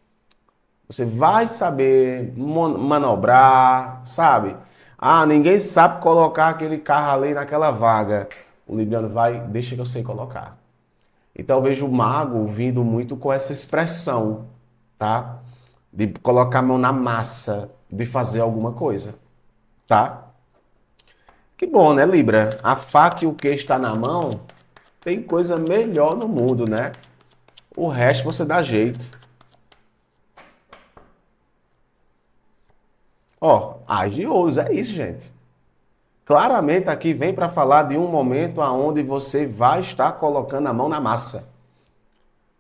Você vai saber manobrar, sabe? Ah, ninguém sabe colocar aquele carro ali naquela vaga. O libriano vai, deixa que eu sei colocar. Então eu vejo o mago vindo muito com essa expressão, tá? De colocar a mão na massa, de fazer alguma coisa, tá? Que bom, né, Libra? A faca e o queijo está na mão, tem coisa melhor no mundo, né? O resto você dá jeito. Ó, as de ouros, é isso, gente. Claramente aqui vem para falar de um momento aonde você vai estar colocando a mão na massa.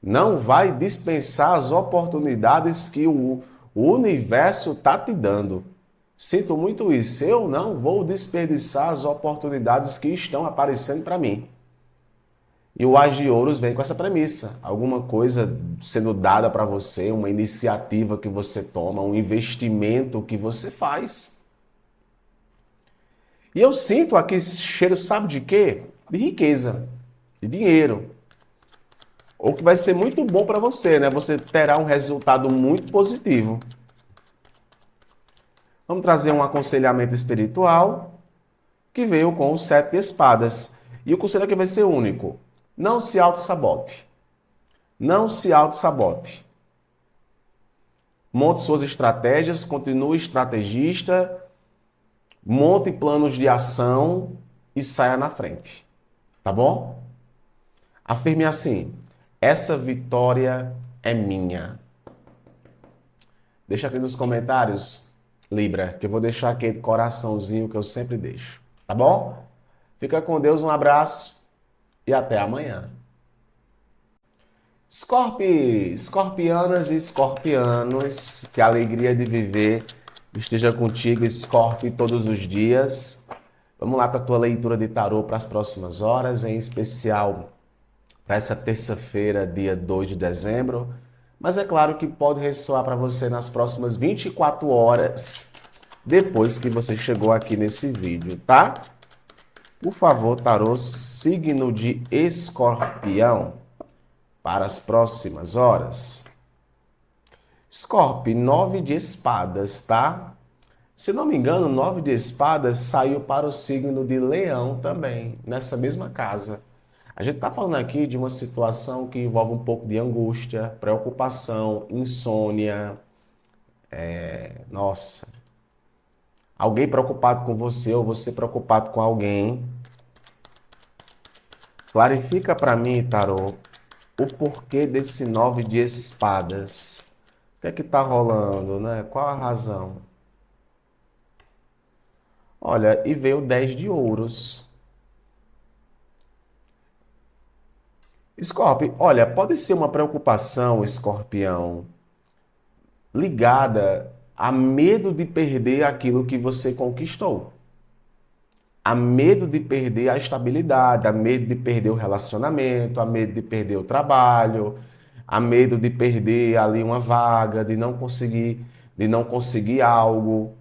Não vai dispensar as oportunidades que o universo está te dando. Sinto muito isso. Eu não vou desperdiçar as oportunidades que estão aparecendo para mim. E o As de Ouros vem com essa premissa. Alguma coisa sendo dada para você, uma iniciativa que você toma, um investimento que você faz. E eu sinto aqui esse cheiro, sabe de quê? De riqueza, de dinheiro. Ou que vai ser muito bom para você, né? Você terá um resultado muito positivo. Vamos trazer um aconselhamento espiritual que veio com o 7 de espadas. E o conselho aqui vai ser único. Não se auto-sabote. Não se auto-sabote. Monte suas estratégias, continue estrategista, monte planos de ação e saia na frente. Tá bom? Afirme assim: essa vitória é minha. Deixa aqui nos comentários, Libra, que eu vou deixar aquele coraçãozinho que eu sempre deixo. Tá bom? Fica com Deus, um abraço e até amanhã. Escorpianas e escorpianos, que a alegria de viver esteja contigo, Escorpio, todos os dias. Vamos lá para a tua leitura de tarô para as próximas horas, em especial para essa terça-feira, dia 2 de dezembro. Mas é claro que pode ressoar para você nas próximas 24 horas, depois que você chegou aqui nesse vídeo, tá? Por favor, tarô, signo de Escorpião, para as próximas horas. Escorpio, 9 de espadas, tá? Se não me engano, 9 de espadas saiu para o signo de Leão também, nessa mesma casa. A gente está falando aqui de uma situação que envolve um pouco de angústia, preocupação, insônia. Nossa, alguém preocupado com você ou você preocupado com alguém. Clarifica para mim, tarô, o porquê desse 9 de espadas. O que é que está rolando, né? Qual a razão? Olha, e veio 10 de ouros. Escorpião, olha, pode ser uma preocupação, escorpião, ligada a medo de perder aquilo que você conquistou. A medo de perder a estabilidade, a medo de perder o relacionamento, a medo de perder o trabalho, há medo de perder ali uma vaga, de não conseguir algo.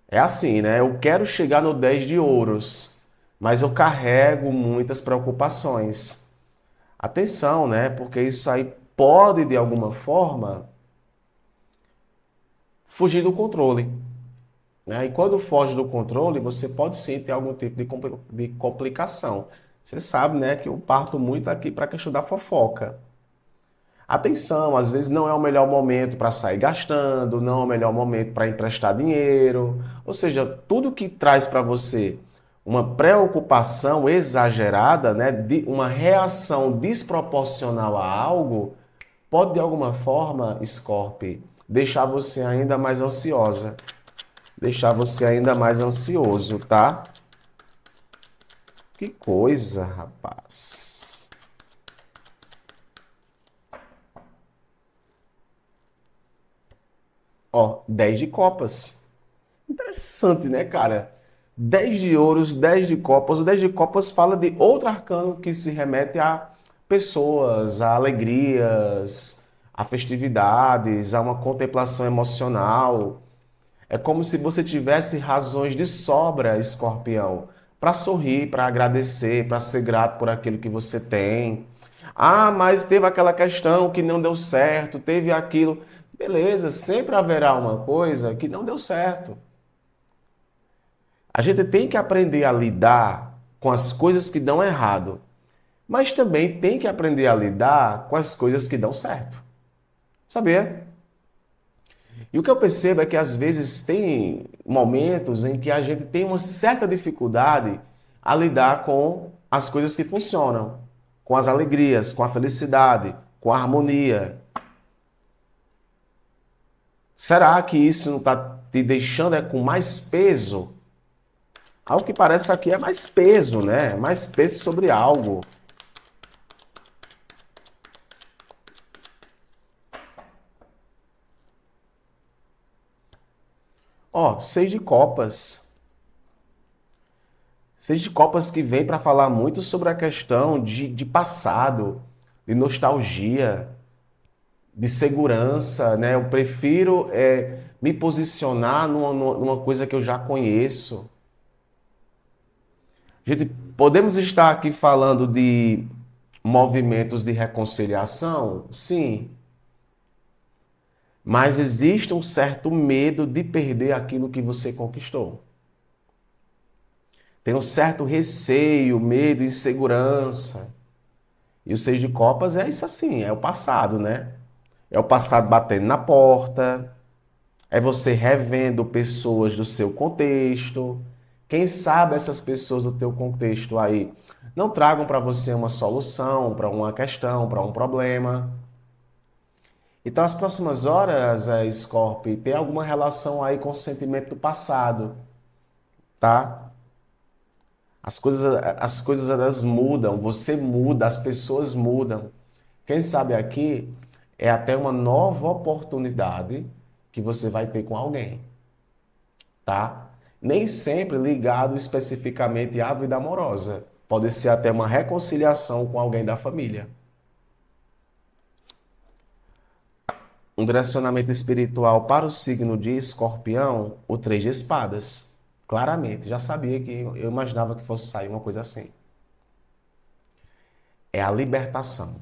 É assim, né? Eu quero chegar no 10 de ouros, mas eu carrego muitas preocupações. Atenção, né? Porque isso aí pode, de alguma forma, fugir do controle, né? E quando foge do controle, você pode sim ter algum tipo de complicação. Você sabe, né, que eu parto muito aqui para a questão da fofoca. Atenção, às vezes não é o melhor momento para sair gastando, não é o melhor momento para emprestar dinheiro. Ou seja, tudo que traz para você uma preocupação exagerada, né, de uma reação desproporcional a algo, pode de alguma forma, Scorpio, deixar você ainda mais ansiosa, deixar você ainda mais ansioso, tá? Que coisa, rapaz. Ó, 10 de copas. Interessante, né, cara? 10 de ouros, 10 de copas. O 10 de copas fala de outro arcano que se remete a pessoas, a alegrias, a festividades, a uma contemplação emocional. É como se você tivesse razões de sobra, escorpião, para sorrir, para agradecer, para ser grato por aquilo que você tem. Ah, mas teve aquela questão que não deu certo, teve aquilo. Beleza, sempre haverá uma coisa que não deu certo. A gente tem que aprender a lidar com as coisas que dão errado, mas também tem que aprender a lidar com as coisas que dão certo. Sabia? E o que eu percebo é que às vezes tem momentos em que a gente tem uma certa dificuldade a lidar com as coisas que funcionam, com as alegrias, com a felicidade, com a harmonia. Será que isso não está te deixando com mais peso? Ao que parece aqui é mais peso, né? Mais peso sobre algo. Ó, 6 de copas. 6 de copas que vem para falar muito sobre a questão de passado, de nostalgia, de segurança, né? Eu prefiro me posicionar numa coisa que eu já conheço. Gente, podemos estar aqui falando de movimentos de reconciliação? Sim, mas existe um certo medo de perder aquilo que você conquistou. Tem um certo receio, medo, insegurança. E o 6 de copas é isso assim, é o passado, né? É o passado batendo na porta, é você revendo pessoas do seu contexto. Quem sabe essas pessoas do teu contexto aí não tragam para você uma solução, para uma questão, para um problema. Então, as próximas horas, Scorpio, tem alguma relação aí com o sentimento do passado, tá? As coisas elas mudam, você muda, as pessoas mudam. Quem sabe aqui é até uma nova oportunidade que você vai ter com alguém, tá? Nem sempre ligado especificamente à vida amorosa. Pode ser até uma reconciliação com alguém da família. Um direcionamento espiritual para o signo de Escorpião, o 3 de espadas. Claramente, já sabia que eu imaginava que fosse sair uma coisa assim. É a libertação,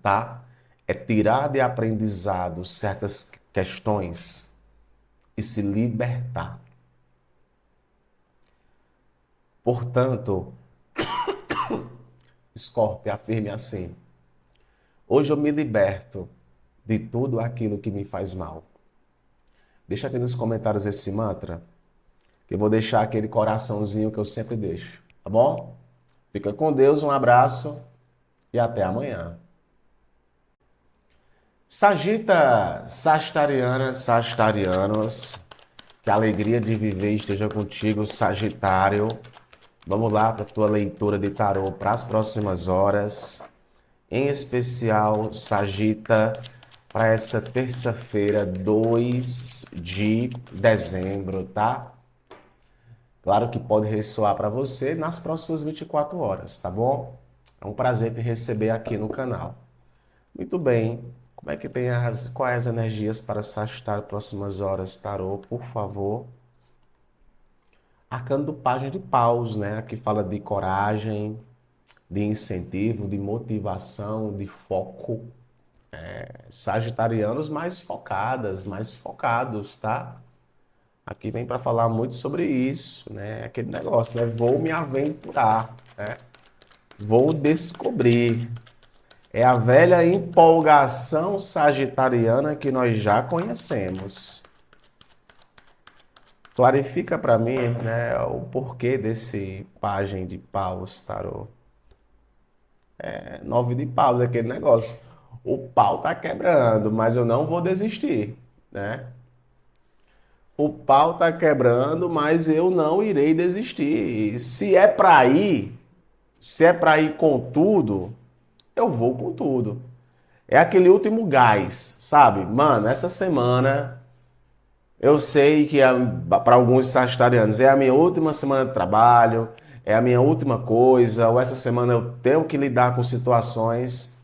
tá? É tirar de aprendizado certas questões e se libertar. Portanto, Scorpio, afirme assim: hoje eu me liberto de tudo aquilo que me faz mal. Deixa aqui nos comentários esse mantra, que eu vou deixar aquele coraçãozinho que eu sempre deixo, tá bom? Fica com Deus, um abraço e até amanhã. Sagita, Sagitarianas, Sagitarianos, que a alegria de viver esteja contigo, Sagitário. Vamos lá para a tua leitura de tarô para as próximas horas. Em especial, Sagita, para essa terça-feira, 2 de dezembro, tá? Claro que pode ressoar para você nas próximas 24 horas, tá bom? É um prazer te receber aqui no canal. Muito bem. Como é que tem quais as energias para Sagitário próximas horas, tarô, por favor? Arcano do Pajem de Paus, né? Que fala de coragem, de incentivo, de motivação, de foco. Sagitarianos mais focadas, mais focados, tá? Aqui vem para falar muito sobre isso, né? Aquele negócio, né? Vou me aventurar, né? Vou descobrir. É a velha empolgação sagitariana que nós já conhecemos. Clarifica para mim, né, o porquê desse pajem de paus, tarô. Nove de paus, aquele negócio. O pau tá quebrando, mas eu não vou desistir, né? O pau tá quebrando, mas eu não irei desistir. Se é para ir com tudo, eu vou com tudo. É aquele último gás, sabe? Mano, essa semana eu sei que para alguns sagitarianos é a minha última semana de trabalho, é a minha última coisa, ou essa semana eu tenho que lidar com situações.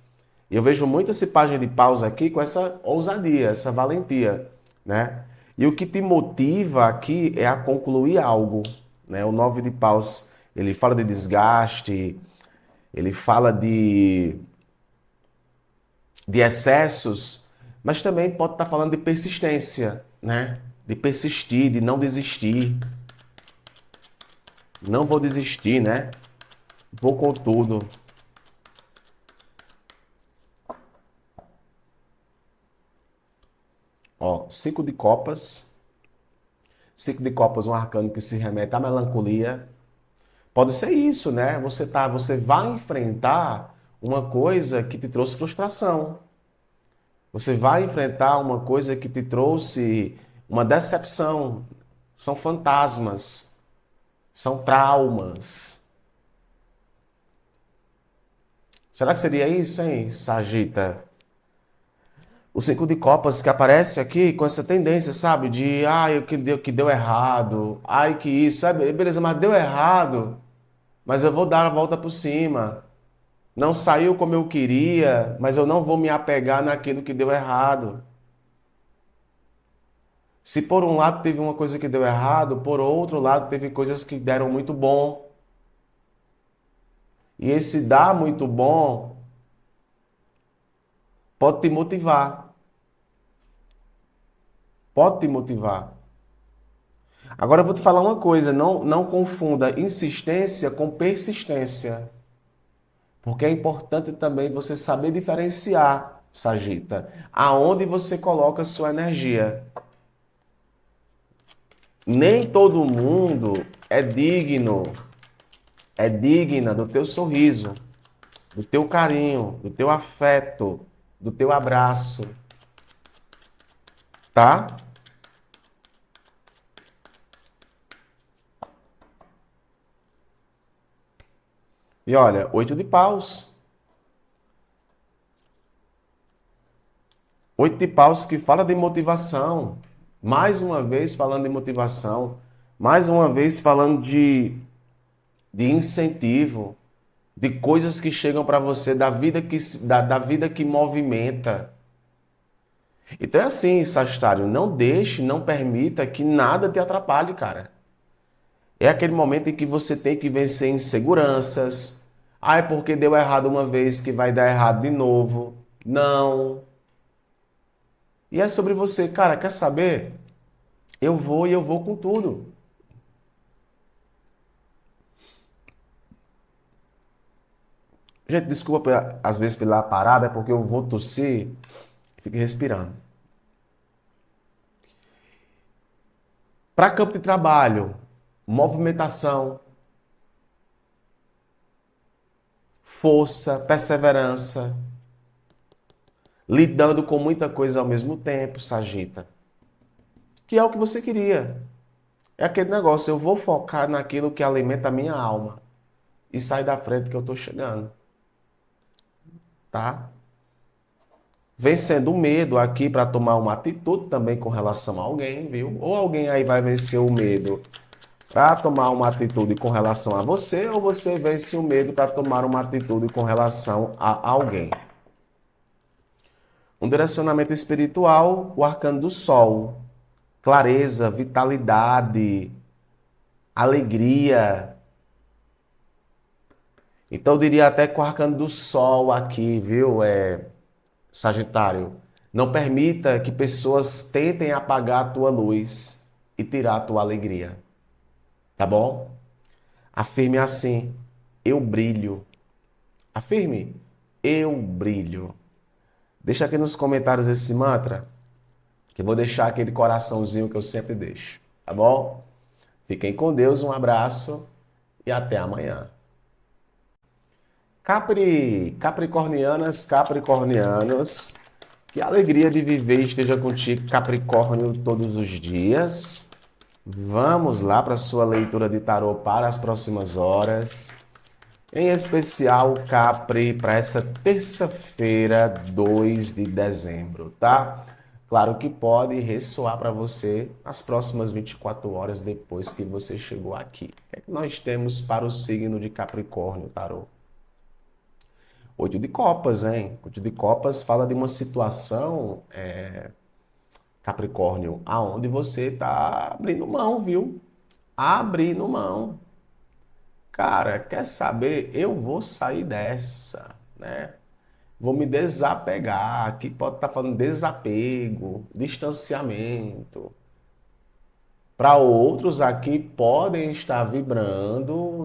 E eu vejo muito esse página de paus aqui com essa ousadia, essa valentia, né? E o que te motiva aqui é a concluir algo, né? O nove de paus, ele fala de desgaste, ele fala de excessos, mas também pode estar falando de persistência, né? De persistir, de não desistir. Não vou desistir, né? Vou com tudo. Ó, cinco de copas. Cinco de copas, um arcano que se remete à melancolia. Pode ser isso, né? Você vai enfrentar uma coisa que te trouxe frustração. Você vai enfrentar uma coisa que te trouxe uma decepção. São fantasmas, são traumas. Será que seria isso, hein, Sagita? O cinco de copas que aparece aqui com essa tendência, sabe? De, ai, que deu errado, ai, que isso, sabe? Beleza, mas deu errado, mas eu vou dar a volta por cima. Não saiu como eu queria, mas eu não vou me apegar naquilo que deu errado. Se por um lado teve uma coisa que deu errado, por outro lado teve coisas que deram muito bom. E esse dar muito bom pode te motivar. Pode te motivar. Agora eu vou te falar uma coisa, não confunda insistência com persistência. Porque é importante também você saber diferenciar, Sagita, aonde você coloca sua energia. Nem todo mundo é digna do teu sorriso, do teu carinho, do teu afeto, do teu abraço, tá? E olha, oito de paus. Oito de paus que fala de motivação. Mais uma vez falando de motivação. Mais uma vez falando de incentivo. De coisas que chegam para você, da vida que movimenta. Então é assim, Sagitário, não deixe, não permita que nada te atrapalhe, cara. É aquele momento em que você tem que vencer inseguranças. Ah, é porque deu errado uma vez que vai dar errado de novo. Não. E é sobre você, cara, quer saber? Eu vou e eu vou com tudo. Gente, desculpa às vezes pela parada, é porque eu vou tossir e fico respirando. Para campo de trabalho, movimentação, força, perseverança, lidando com muita coisa ao mesmo tempo, Sagita. Que é o que você queria. É aquele negócio, eu vou focar naquilo que alimenta a minha alma e sai da frente que eu tô chegando, tá? Vencendo o medo aqui para tomar uma atitude também com relação a alguém, viu? Ou alguém aí vai vencer o medo para tomar uma atitude com relação a você ou você vence o medo para tomar uma atitude com relação a alguém? Um direcionamento espiritual, o arcano do sol. Clareza, vitalidade, alegria. Então eu diria até que o arcano do sol aqui, viu, Sagitário, não permita que pessoas tentem apagar a tua luz e tirar a tua alegria. Tá bom? Afirme assim: eu brilho. Afirme: eu brilho. Deixa aqui nos comentários esse mantra, que eu vou deixar aquele coraçãozinho que eu sempre deixo. Tá bom? Fiquem com Deus, um abraço e até amanhã. Capricornianas, capricornianos, que a alegria de viver esteja contigo, Capricórnio, todos os dias. Vamos lá para a sua leitura de tarô para as próximas horas. Em especial, Capri, para essa terça-feira, 2 de dezembro, tá? Claro que pode ressoar para você nas próximas 24 horas depois que você chegou aqui. O que é que nós temos para o signo de Capricórnio, tarô? 8 de copas, hein? 8 de copas fala de uma situação, Capricórnio, aonde você está abrindo mão, viu? Abrindo mão. Cara, quer saber? Eu vou sair dessa, né? Vou me desapegar. Aqui pode estar falando desapego, distanciamento. Para outros aqui podem estar vibrando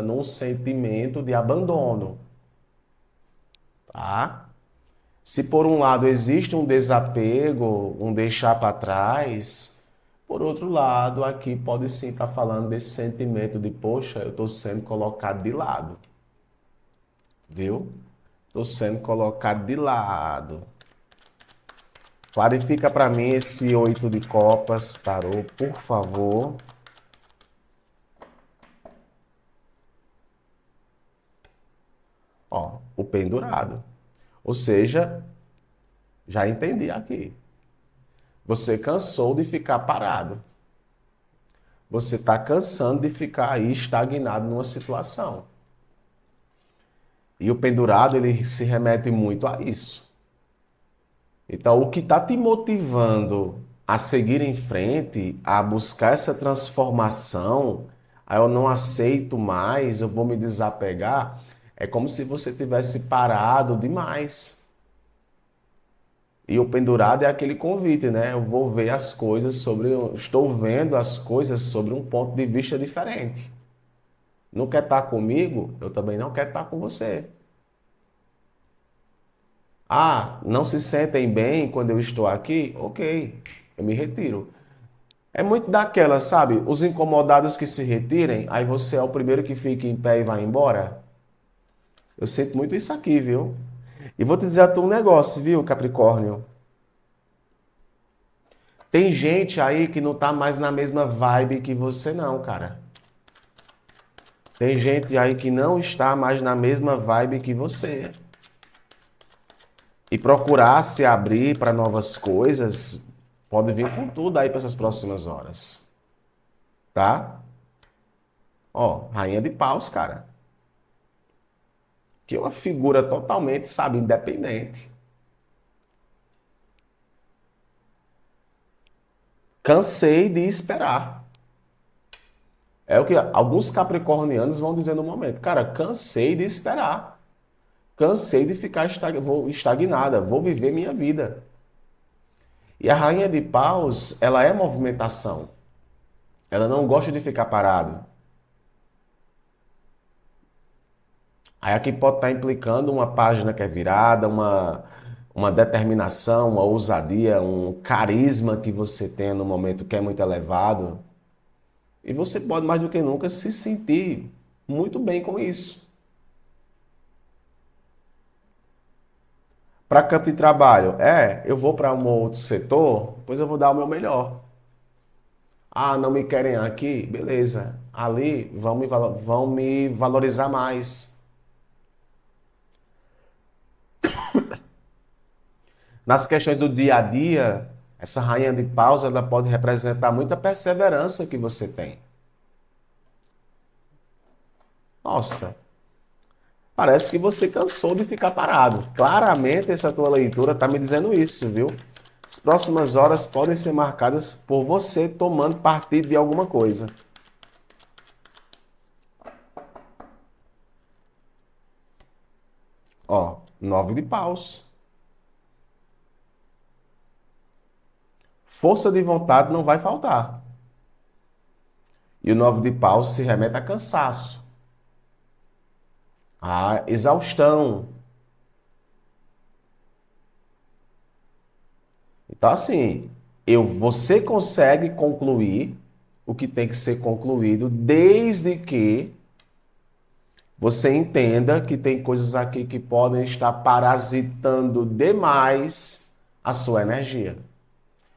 num sentimento de abandono, tá? Se por um lado existe um desapego, um deixar para trás, por outro lado, aqui pode sim estar falando desse sentimento de, poxa, eu estou sendo colocado de lado, viu? Estou sendo colocado de lado. Clarifica para mim esse 8 de copas, tarô, por favor. Ó, o pendurado. Ou seja, já entendi aqui. Você cansou de ficar parado. Você está cansando de ficar aí estagnado numa situação. E o pendurado, ele se remete muito a isso. Então, o que está te motivando a seguir em frente, a buscar essa transformação, aí eu não aceito mais, eu vou me desapegar, é como se você tivesse parado demais. E o pendurado é aquele convite, né? Eu vou ver as coisas estou vendo as coisas sobre um ponto de vista diferente. Não quer estar comigo? Eu também não quero estar com você. Ah, não se sentem bem quando eu estou aqui? Ok, eu me retiro. É muito daquela, sabe? Os incomodados que se retirem, aí você é o primeiro que fica em pé e vai embora. Eu sinto muito isso aqui, viu? E vou te dizer a tu um negócio, viu, Capricórnio? Tem gente aí que não tá mais na mesma vibe que você não, cara. Tem gente aí que não está mais na mesma vibe que você. E procurar se abrir para novas coisas pode vir com tudo aí para essas próximas horas. Tá? Ó, Rainha de Paus, cara. Que é uma figura totalmente, sabe, independente. Cansei de esperar. É o que alguns capricornianos vão dizer no momento. Cara, cansei de esperar. Cansei de ficar estagnada. Vou viver minha vida. E a Rainha de Paus, ela é movimentação. Ela não gosta de ficar parado. Aí aqui pode estar implicando uma página que é virada, uma determinação, uma ousadia, um carisma que você tem no momento que é muito elevado. E você pode mais do que nunca se sentir muito bem com isso. Para campo de trabalho, eu vou para um outro setor, pois eu vou dar o meu melhor. Ah, não me querem aqui? Beleza. Ali vão me valorizar mais. Nas questões do dia a dia, Essa rainha de paus, ela pode representar muita perseverança que você tem. Nossa, parece que você cansou de ficar parado. Claramente essa tua leitura está me dizendo isso, viu? As próximas horas podem ser marcadas por você tomando partido de alguma coisa. Ó, 9 de paus. Força de vontade não vai faltar. E o 9 de paus se remete a cansaço, a exaustão. Então, assim, você consegue concluir o que tem que ser concluído, desde que você entenda que tem coisas aqui que podem estar parasitando demais a sua energia.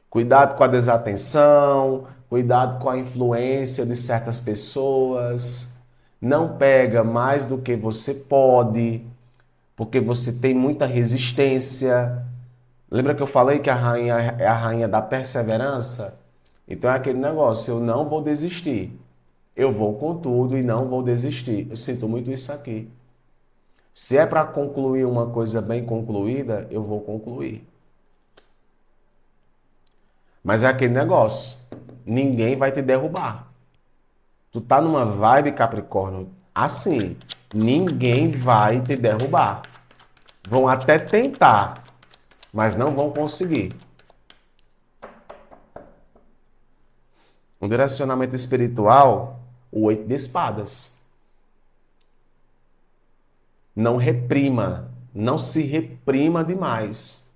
Cuidado com a desatenção, cuidado com a influência de certas pessoas. Não pega mais do que você pode, porque você tem muita resistência. Lembra que eu falei que a rainha é a rainha da perseverança? Então é aquele negócio, eu não vou desistir. Eu vou com tudo e não vou desistir. Eu sinto muito isso aqui. Se é para concluir uma coisa bem concluída, eu vou concluir. Mas é aquele negócio, ninguém vai te derrubar. Tu tá numa vibe, Capricórnio, assim, ninguém vai te derrubar. Vão até tentar, mas não vão conseguir. Um direcionamento espiritual, o 8 de espadas. Não reprima, não se reprima demais.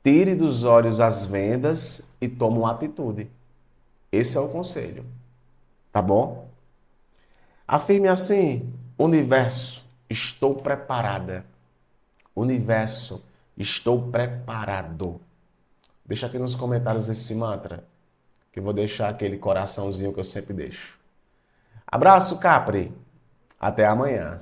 Tire dos olhos as vendas e tome uma atitude. Esse é o conselho. Tá bom? Afirme assim: universo, estou preparada. Universo, estou preparado. Deixa aqui nos comentários esse mantra, que eu vou deixar aquele coraçãozinho que eu sempre deixo. Abraço, Capri. Até amanhã.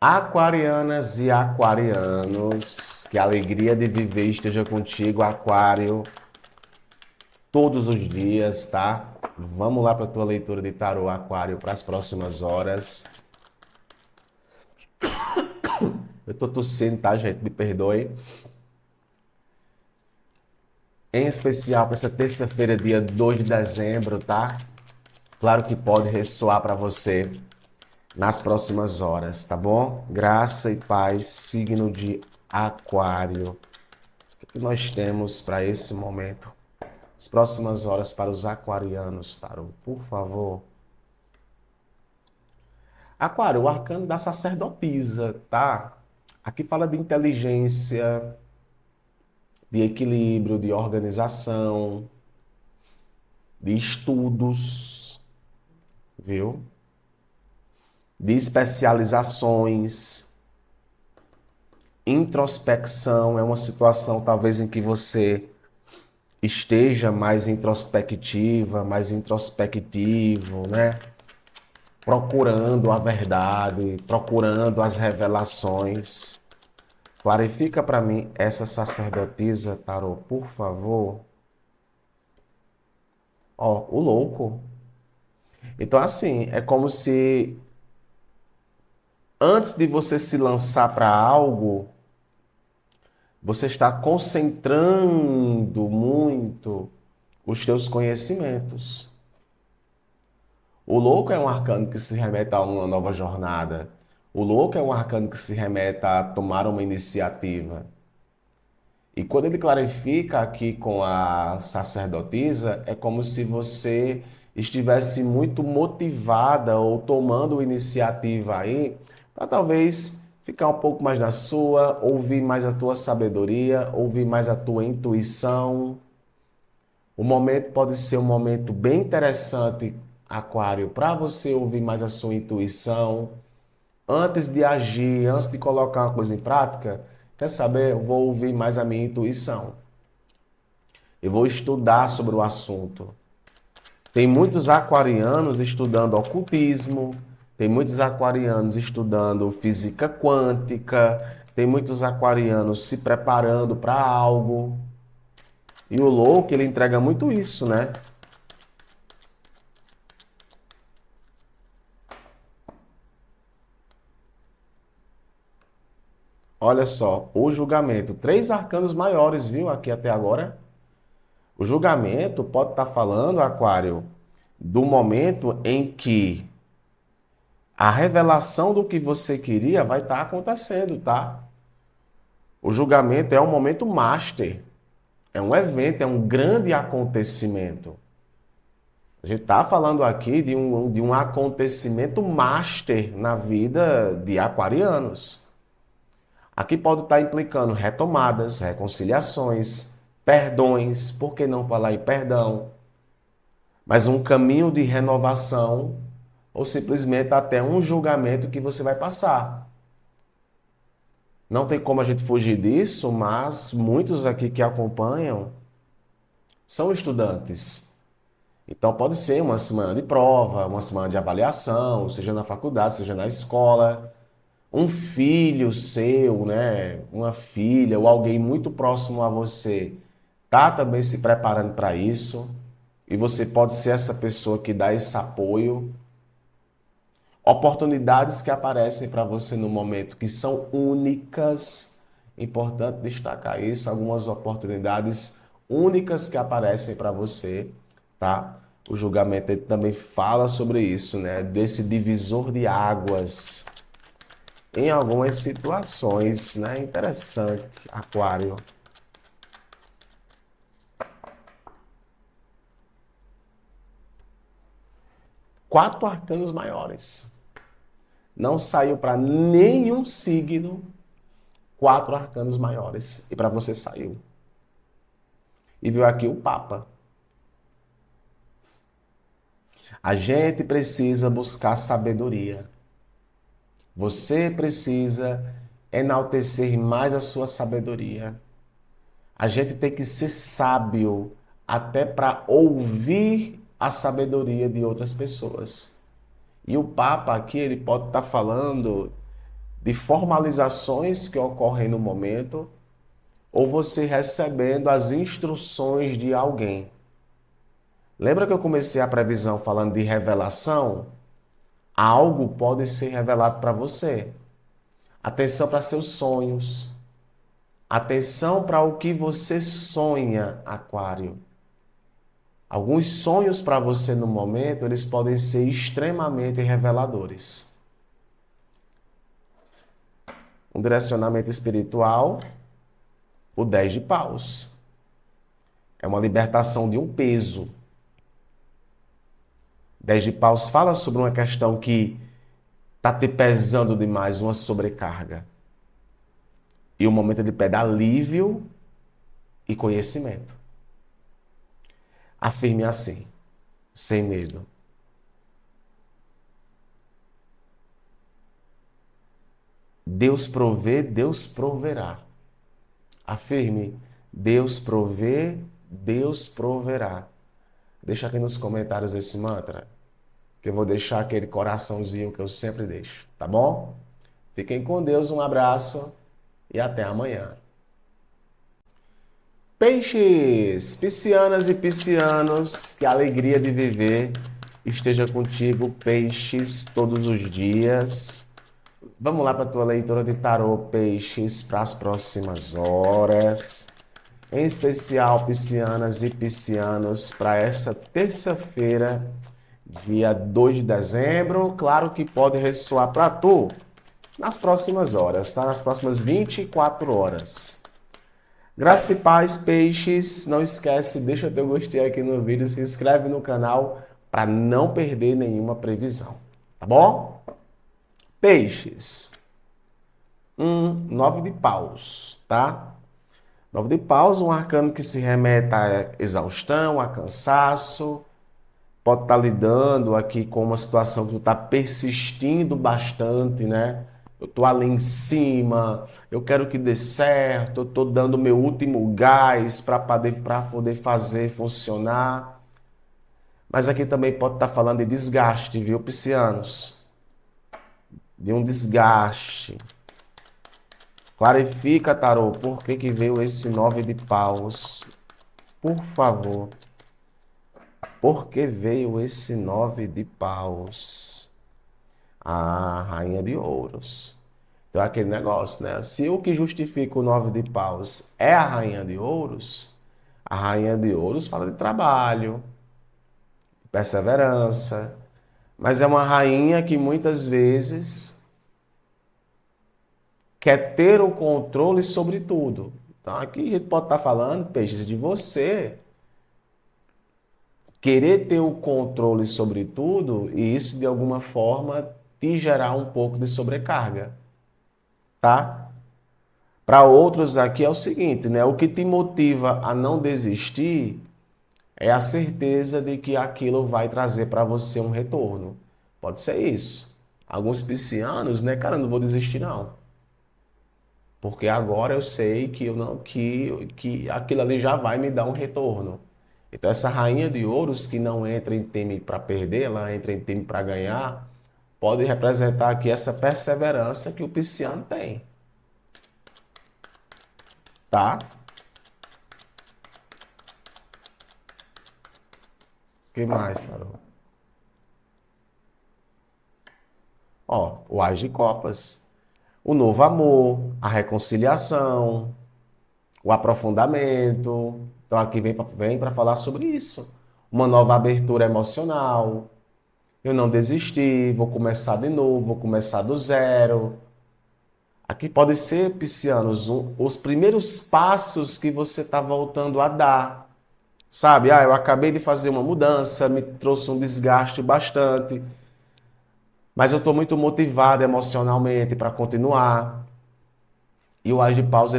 Aquarianas e aquarianos, que a alegria de viver esteja contigo, Aquário, todos os dias, tá? Vamos lá para a tua leitura de tarô, Aquário, para as próximas horas. Eu tô tossindo, tá, gente? Me perdoe. Em especial para essa terça-feira, dia 2 de dezembro, tá? Claro que pode ressoar para você nas próximas horas, tá bom? Graça e paz, signo de Aquário. O que nós temos para esse momento? As próximas horas para os aquarianos, tarô, por favor. Aquário, o arcano da sacerdotisa, tá? Aqui fala de inteligência, de equilíbrio, de organização, de estudos, viu? De especializações, introspecção. É uma situação talvez em que você esteja mais introspectiva, mais introspectivo, né? Procurando a verdade, procurando as revelações. Clarifica para mim essa sacerdotisa, tarô, por favor. Ó, o louco. Então, assim, é como se antes de você se lançar para algo, você está concentrando muito os teus conhecimentos. O louco é um arcano que se remete a uma nova jornada. O louco é um arcano que se remete a tomar uma iniciativa. E quando ele clarifica aqui com a sacerdotisa, é como se você estivesse muito motivada ou tomando iniciativa aí para talvez ficar um pouco mais na sua, ouvir mais a tua sabedoria, ouvir mais a tua intuição. O momento pode ser um momento bem interessante, Aquário, para você ouvir mais a sua intuição. Antes de agir, antes de colocar uma coisa em prática, quer saber? Eu vou ouvir mais a minha intuição. Eu vou estudar sobre o assunto. Tem muitos aquarianos estudando ocultismo, tem muitos aquarianos estudando física quântica, tem muitos aquarianos se preparando para algo. E o louco, ele entrega muito isso, né? Olha só, o julgamento. 3 arcanos maiores, viu, aqui até agora. O julgamento pode estar falando, Aquário, do momento em que a revelação do que você queria vai estar acontecendo, tá? O julgamento é um momento master. É um evento, é um grande acontecimento. A gente está falando aqui de um acontecimento master na vida de aquarianos. Aqui pode estar implicando retomadas, reconciliações, perdões, por que não falar em perdão? Mas um caminho de renovação ou simplesmente até um julgamento que você vai passar. Não tem como a gente fugir disso, mas muitos aqui que acompanham são estudantes. Então pode ser uma semana de prova, uma semana de avaliação, seja na faculdade, seja na escola. Um filho seu, né, uma filha ou alguém muito próximo a você tá também se preparando para isso, e você pode ser essa pessoa que dá esse apoio. Oportunidades que aparecem para você no momento que são únicas, importante destacar isso, algumas oportunidades únicas que aparecem para você, tá? O julgamento ele também fala sobre isso, né? Desse divisor de águas em algumas situações, né? Interessante, Aquário. Quatro arcanos maiores. Não saiu para nenhum signo quatro arcanos maiores. E para você saiu. E viu aqui o Papa. A gente precisa buscar sabedoria. Você precisa enaltecer mais a sua sabedoria. A gente tem que ser sábio até para ouvir a sabedoria de outras pessoas. E o Papa aqui, ele pode estar falando de formalizações que ocorrem no momento, ou você recebendo as instruções de alguém. Lembra que eu comecei a previsão falando de revelação? Algo pode ser revelado para você. Atenção para seus sonhos. Atenção para o que você sonha, Aquário. Alguns sonhos para você no momento, eles podem ser extremamente reveladores. Um direcionamento espiritual, o 10 de paus. É uma libertação de um peso. 10 de paus fala sobre uma questão que está te pesando demais, uma sobrecarga. E o momento de pede alívio e conhecimento. Afirme assim, sem medo. Deus provê, Deus proverá. Afirme, Deus provê, Deus proverá. Deixa aqui nos comentários esse mantra, que eu vou deixar aquele coraçãozinho que eu sempre deixo, tá bom? Fiquem com Deus, um abraço e até amanhã. Peixes, piscianas e piscianos, que a alegria de viver esteja contigo, peixes, todos os dias. Vamos lá para a tua leitura de tarô, peixes, para as próximas horas. Em especial, piscianas e piscianos, para essa terça-feira, dia 2 de dezembro. Claro que pode ressoar para tu nas próximas horas, tá? Nas próximas 24 horas. Graça e paz, peixes. Não esquece, deixa teu gostei aqui no vídeo, se inscreve no canal para não perder nenhuma previsão, tá bom? Peixes. 9 de paus, tá? 9 de paus, um arcano que se remete à exaustão, a cansaço. Pode estar lidando aqui com uma situação que tu está persistindo bastante, né? Eu estou ali em cima, eu quero que dê certo, eu estou dando o meu último gás para poder fazer funcionar. Mas aqui também pode estar falando de desgaste, viu, piscianos? De um desgaste. Clarifica, tarô, por que que veio esse 9 de paus? por favor. Por que veio esse 9 de paus? A rainha de ouros. Então, aquele negócio, né? Se o que justifica o 9 de paus é a rainha de ouros fala de trabalho, perseverança, mas é uma rainha que muitas vezes quer ter o controle sobre tudo. Então, aqui a gente pode estar falando, peixes, de você querer ter o controle sobre tudo e isso de alguma forma te gerar um pouco de sobrecarga, tá? Para outros aqui é o seguinte, né? O que te motiva a não desistir é a certeza de que aquilo vai trazer para você um retorno. Pode ser isso. Alguns piscianos, né, cara, não vou desistir não. Porque agora eu sei que eu não que aquilo ali já vai me dar um retorno. Então essa rainha de ouros que não entra em time para perder, ela entra em time para ganhar, pode representar aqui essa perseverança que o pisciano tem, tá? O que mais, Tarô? Ó, o Ás de Copas. O novo amor, a reconciliação, o aprofundamento. Então aqui vem para falar sobre isso. Uma nova abertura emocional. Eu não desisti, vou começar de novo, vou começar do zero. Aqui pode ser, piscianos, os primeiros passos que você está voltando a dar. Sabe, eu acabei de fazer uma mudança, me trouxe um desgaste bastante, mas eu estou muito motivado emocionalmente para continuar. E o Ás de Paus,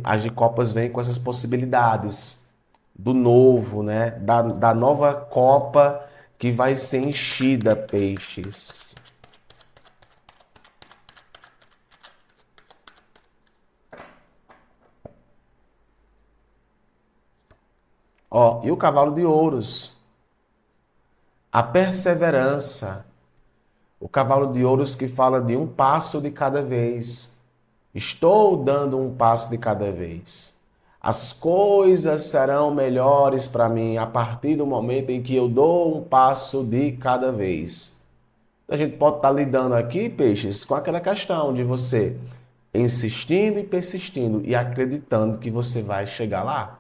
Ás de Copas vem com essas possibilidades do novo, né? Da nova copa que vai ser enchida, peixes. Ó, e o cavalo de ouros, a perseverança. O cavalo de ouros que fala de um passo de cada vez. Estou dando um passo de cada vez. As coisas serão melhores para mim a partir do momento em que eu dou um passo de cada vez. A gente pode estar lidando aqui, peixes, com aquela questão de você insistindo e persistindo e acreditando que você vai chegar lá.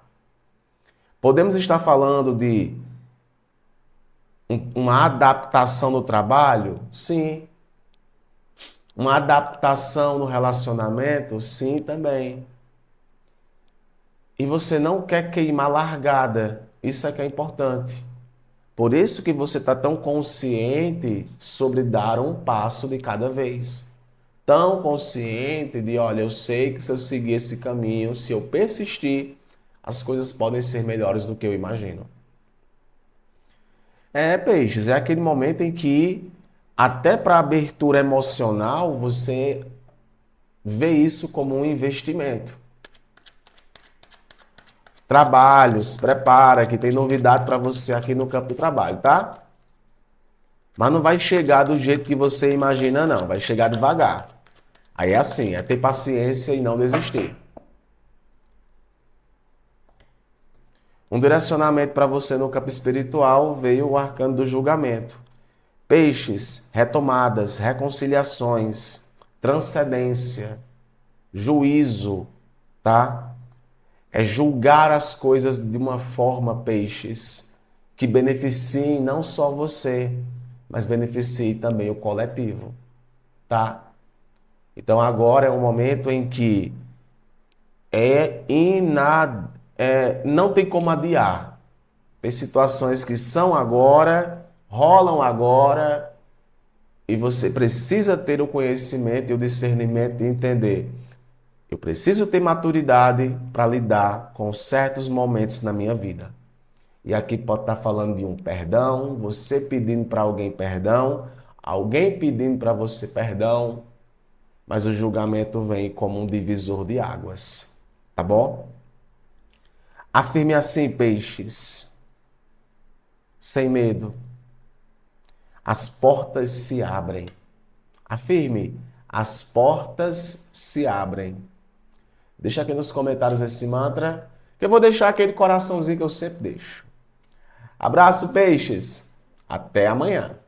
Podemos estar falando de uma adaptação no trabalho? Sim. Uma adaptação no relacionamento? Sim, também. E você não quer queimar largada. Isso é que é importante. Por isso que você está tão consciente sobre dar um passo de cada vez. Tão consciente de, olha, eu sei que se eu seguir esse caminho, se eu persistir, as coisas podem ser melhores do que eu imagino. É, peixes, é aquele momento em que, até para abertura emocional, você vê isso como um investimento. Trabalhos, prepara, que tem novidade para você aqui no campo do trabalho, tá? Mas não vai chegar do jeito que você imagina, não. Vai chegar devagar. Aí é assim, é ter paciência e não desistir. Um direcionamento para você no campo espiritual veio o arcano do julgamento. Peixes, retomadas, reconciliações, transcendência, juízo, tá? É julgar as coisas de uma forma, peixes, que beneficiem não só você, mas beneficie também o coletivo, tá? Então agora é um momento em que não tem como adiar. Tem situações que são agora, rolam agora, e você precisa ter o conhecimento e o discernimento de entender. Eu preciso ter maturidade para lidar com certos momentos na minha vida. E aqui pode estar falando de um perdão, você pedindo para alguém perdão, alguém pedindo para você perdão, mas o julgamento vem como um divisor de águas, tá bom? Afirme assim, peixes, sem medo. As portas se abrem. Afirme, as portas se abrem. Deixa aqui nos comentários esse mantra que eu vou deixar aquele coraçãozinho que eu sempre deixo. Abraço, peixes. Até amanhã.